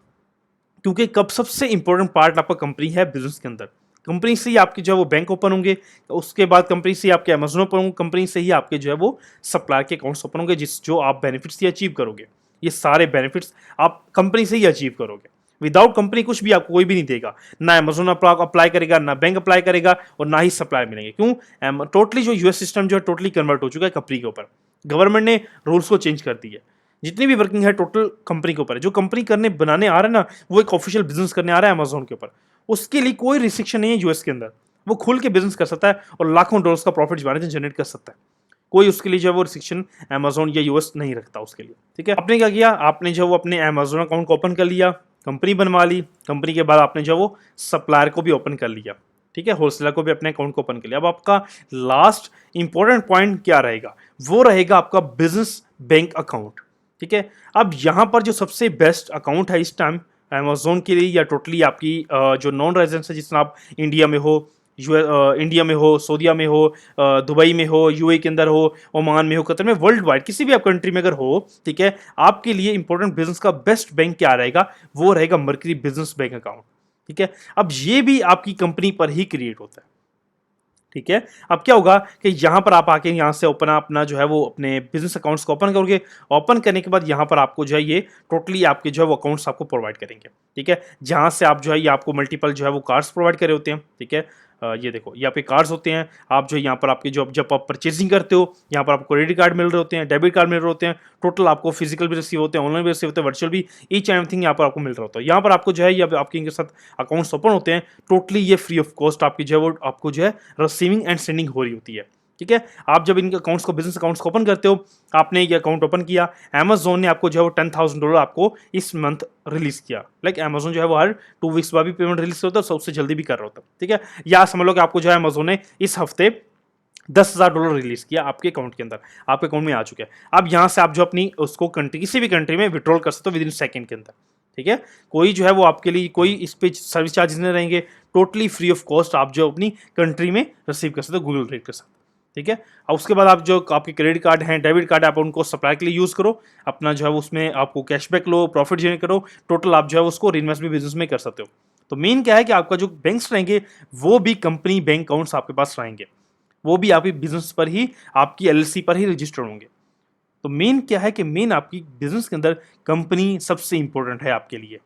क्योंकि कब सबसे इंपॉर्टेंट पार्ट आपका कंपनी है बिजनेस के अंदर। कंपनी से ही आपके जो है वो बैंक ओपन होंगे, उसके बाद कंपनी से ही आपके अमेजोन ओपन होंगे, कंपनी से ही आपके जो है वो सप्लायर के अकाउंट्स ओपन होंगे, जिस जो आप बेनिफिट्स ही अचीव करोगे। ये सारे बेनिफिट्स आप कंपनी से ही अचीव करोगे। विदाउट कंपनी कुछ भी आपको कोई भी नहीं देगा, ना अमेजोन अप्लाई करेगा, ना बैंक अप्लाई करेगा, और ना ही सप्लाई मिलेंगे। क्यों? टोटली जो यूएस सिस्टम जो है टोटली कन्वर्ट हो चुका है कंपनी के ऊपर। गवर्नमेंट ने रूल्स को चेंज कर दिया, जितनी भी वर्किंग है टोटल कंपनी के ऊपर है। जो कंपनी करने बनाने आ रहा है ना, वो एक ऑफिशियल बिजनेस करने आ रहा है अमेजोन के ऊपर, उसके लिए कोई रिस्ट्रिक्शन नहीं है यूएस के अंदर। वो खुल के बिजनेस कर सकता है और लाखों डॉलर्स का प्रॉफिट जनरेट कर सकता है। कोई उसके लिए जो है वो रिस्ट्रिक्शन अमेजोन या यूएस नहीं रखता उसके लिए। ठीक है। आपने क्या किया, आपने जो वो अपने अमेजोन अकाउंट को ओपन कर लिया, कंपनी बनवा ली, कंपनी के बाद आपने जो वो सप्लायर को भी ओपन कर लिया। ठीक है। होलसेलर को भी अपने अकाउंट को ओपन कर लिया। अब आपका लास्ट इंपॉर्टेंट पॉइंट क्या रहेगा, वो रहेगा आपका बिजनेस बैंक अकाउंट। ठीक है। अब यहाँ पर जो सबसे बेस्ट अकाउंट है इस टाइम अमेजोन के लिए, या टोटली आपकी जो नॉन रेजिडेंट्स है, जिसमें आप इंडिया में हो, इंडिया में हो, सऊदीया में हो, दुबई में हो, यूएई के अंदर हो, ओमान में हो, कतर में, वर्ल्ड वाइड किसी भी आप कंट्री में अगर हो, ठीक है, आपके लिए इंपॉर्टेंट बिजनेस का बेस्ट बैंक क्या रहेगा, वो रहेगा मर्करी बिजनेस बैंक अकाउंट। ठीक है। अब ये भी आपकी कंपनी पर ही क्रिएट होता है। ठीक है। अब क्या होगा कि यहां पर आप आके यहां से ओपन अपना जो है वो अपने बिजनेस अकाउंट्स को ओपन करोगे। ओपन करने के बाद यहां पर आपको जो है ये टोटली आपके जो है वो अकाउंट्स आपको प्रोवाइड करेंगे। ठीक है। जहां से आप जो है ये आपको मल्टीपल जो है वो कार्ड्स प्रोवाइड करे होते हैं। ठीक है। ये देखो, ये आपके कार्ड्स होते हैं। आप जो यहाँ पर आपके जो जब आप परचेजिंग करते हो, यहाँ पर आपको क्रेडिट कार्ड मिल रहे होते हैं, डेबिट कार्ड मिल रहे होते हैं। टोटल आपको फिजिकल भी रिसीव होते हैं, ऑनलाइन भी रिसीव होते हैं, वर्चुअल भी, ईच एंड एवरीथिंग यहाँ पर आपको मिल रहा होता है। यहाँ पर आपको जो है ये आपके इनके साथ अकाउंट्स ओपन होते हैं, टोटली ये फ्री ऑफ कॉस्ट आपकी जो है वो आपको जो है रिसीविंग एंड सेंडिंग हो रही होती है। ठीक है, आप जब इनके अकाउंट्स को, बिजनेस अकाउंट्स को ओपन करते हो, आपने ये अकाउंट ओपन किया, अमेजोन ने आपको जो है वो $10,000 आपको इस मंथ रिलीज किया। लाइक अमेजोन जो है वो हर 2 वीक्स बाद भी पेमेंट रिलीज होता है, सबसे जल्दी भी कर रहा होता है। ठीक है, या समझ लो कि आपको जो है अमेजोन ने इस हफ्ते $10,000 रिलीज किया आपके अकाउंट के अंदर, आपके अकाउंट में आ चुके हैं। अब यहाँ से आप जो अपनी उसको कंट्री, किसी भी कंट्री में विड्रॉल कर सकते हो विद इन सेकंड के अंदर। ठीक है, कोई जो है वो आपके लिए कोई इस पे सर्विस चार्जेस नहीं रहेंगे, टोटली फ्री ऑफ कॉस्ट आप जो अपनी कंट्री में रिसीव कर सकते हो गूगल रेट के साथ। ठीक है, और उसके बाद आप जो आपके क्रेडिट कार्ड हैं, डेबिट कार्ड, आप उनको सप्लाई के लिए यूज़ करो, अपना जो है उसमें आपको कैशबैक लो, प्रॉफिट जनरेट करो, टोटल आप जो है उसको रिइन्वेस्ट भी बिजनेस में कर सकते हो। तो मेन क्या है कि आपका जो बैंक्स रहेंगे वो भी कंपनी बैंक अकाउंट्स आपके पास रहेंगे, वो भी आपकी बिजनेस पर ही, आपकी एलएलसी पर ही रजिस्टर्ड होंगे। तो मेन क्या है कि मेन आपकी बिजनेस के अंदर कंपनी सबसे इंपॉर्टेंट है आपके लिए।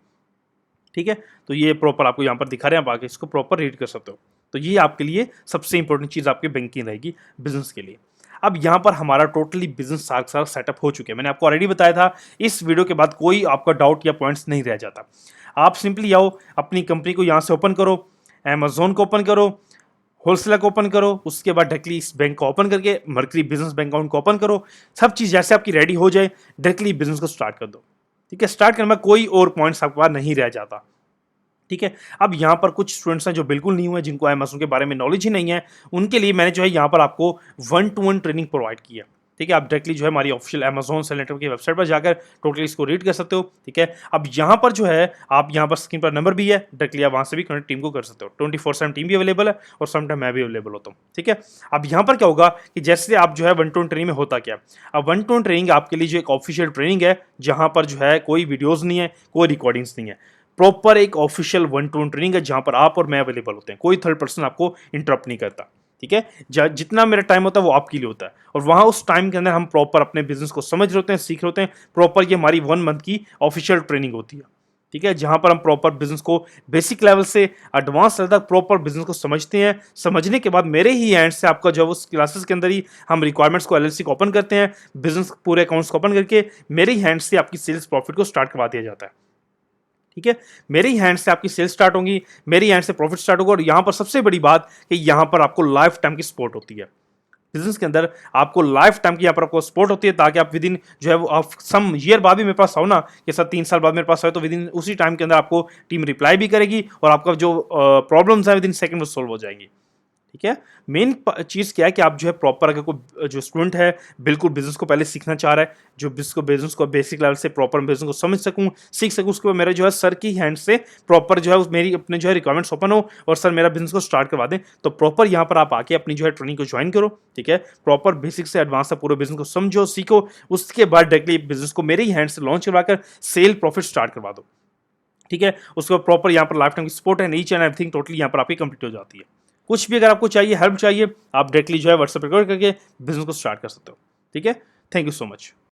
ठीक है, तो ये प्रॉपर आपको यहाँ पर दिखा रहे हैं, आप आगे इसको प्रॉपर रीड कर सकते हो। तो ये आपके लिए सबसे इंपॉर्टेंट चीज़ आपकी बैंकिंग रहेगी बिजनेस के लिए। अब यहाँ पर हमारा टोटली बिजनेस सारा सेटअप हो चुके हैं। मैंने आपको ऑलरेडी बताया था, इस वीडियो के बाद कोई आपका डाउट या पॉइंट्स नहीं रह जाता। आप सिंपली आओ, अपनी कंपनी को यहाँ से ओपन करो, अमेजोन को ओपन करो, होलसेलर को ओपन करो, उसके बाद डायरेक्टली इस बैंक को ओपन करके मर्करी बिजनेस बैंक अकाउंट को ओपन करो। सब चीज़ जैसे आपकी रेडी हो जाए, डायरेक्टली बिजनेस को स्टार्ट कर दो। ठीक है, स्टार्ट करने में कोई और पॉइंट्स आपके पास नहीं रह जाता। ठीक है, अब यहाँ पर कुछ स्टूडेंट्स हैं जो बिल्कुल न्यू है, जिनको अमेज़न के बारे में नॉलेज ही नहीं है, उनके लिए मैंने जो है यहाँ पर आपको 1-to-1 ट्रेनिंग प्रोवाइड की है। ठीक है, आप डायरेक्टली जो है हमारी ऑफिशियल अमेज़न सेल नेटवर्क की वेबसाइट पर जाकर टोटली इसको रीड कर सकते हो। ठीक है, अब यहाँ पर जो है, आप यहाँ पर स्क्रीन पर नंबर भी है, डायरेक्टली आप वहाँ से भी कनेक्ट टीम को कर सकते हो। 24/7 टीम भी अवेलेबल है और समटाइम मैं भी अवेलेबल होता हूँ। ठीक है, अब यहाँ पर क्या होगा कि जैसे आप जो है 1-to-1 ट्रेनिंग में होता क्या, अब 1-to-1 ट्रेनिंग आपके लिए जो एक ऑफिशियल ट्रेनिंग है, जहाँ पर जो है कोई वीडियोज़ नहीं है, कोई रिकॉर्डिंग्स नहीं है, प्रॉपर एक ऑफिशियल 1-to-1 ट्रेनिंग है, जहां पर आप और मैं अवेलेबल होते हैं, कोई थर्ड पर्सन आपको इंटरप्ट नहीं करता। ठीक है, जितना मेरा टाइम होता है वो आपके लिए होता है, और वहां उस टाइम के अंदर हम प्रॉपर अपने बिजनेस को समझ रहे होते हैं, सीख रहे होते हैं। प्रॉपर ये हमारी 1 मंथ की ऑफिशियल ट्रेनिंग होती है। ठीक है, जहां पर हम प्रॉपर बिजनेस को बेसिक लेवल से एडवांस लेवल तक प्रॉपर बिजनेस को समझते हैं। समझने के बाद मेरे ही हैंड से आपका जो उस क्लासेस के अंदर ही हम रिक्वायरमेंट्स को, एलएलसी को ओपन करते हैं, बिजनेस पूरे अकाउंट्स को ओपन करके मेरे ही हैंड से आपकी सेल्स प्रॉफिट को स्टार्ट करवा दिया जाता है। ठीक है, मेरे ही हैंड से आपकी सेल्स स्टार्ट होंगी, मेरे ही हैंड से प्रॉफिट स्टार्ट होगा, और यहाँ पर सबसे बड़ी बात कि यहाँ पर आपको लाइफ टाइम की सपोर्ट होती है। बिजनेस के अंदर आपको लाइफ टाइम की यहाँ पर आपको सपोर्ट होती है, ताकि आप विद इन जो है वो आप सम ईयर बाद भी मेरे पास आओ ना, कि सर 3 साल बाद मेरे पास आए, तो विद इन उसी टाइम के अंदर आपको टीम रिप्लाई भी करेगी, और आपका जो प्रॉब्लम्स है विद इन सेकंड वो सोल्व हो जाएंगी। ठीक है, मेन चीज़ क्या है कि आप जो है प्रॉपर, अगर कोई जो स्टूडेंट है बिल्कुल बिजनेस को पहले सीखना चाह रहा है, जो बिजनेस को बेसिक लेवल से प्रॉपर बिजनेस को समझ सकूं, सीख सकूं, उसके बाद मेरे जो है सर की हैंड से प्रॉपर जो है मेरी अपने जो है रिक्वायरमेंट्स ओपन हो, और सर मेरा बिजनेस को स्टार्ट करवा दें, तो प्रॉपर यहाँ पर आप आके अपनी जो है ट्रेनिंग को ज्वाइन करो। ठीक है, प्रॉपर बेसिक से एडवांस तक पूरे बिजनेस को समझो, सीखो, उसके बाद डायरेक्टली बिजनेस को मेरे ही हैंड से लॉन्च करवाकर सेल प्रॉफिट स्टार्ट करवा दो। ठीक है, उसके बाद प्रॉपर यहाँ पर लाइफ टाइम की सपोर्ट है, ईच एंड एवरीथिंग टोटली यहाँ पर आपकी कंप्लीट हो जाती है। कुछ भी अगर आपको चाहिए, हेल्प चाहिए, आप डायरेक्टली जो है व्हाट्सएप रिकॉर्ड करके बिजनेस को स्टार्ट कर सकते हो। ठीक है, थैंक यू सो मच।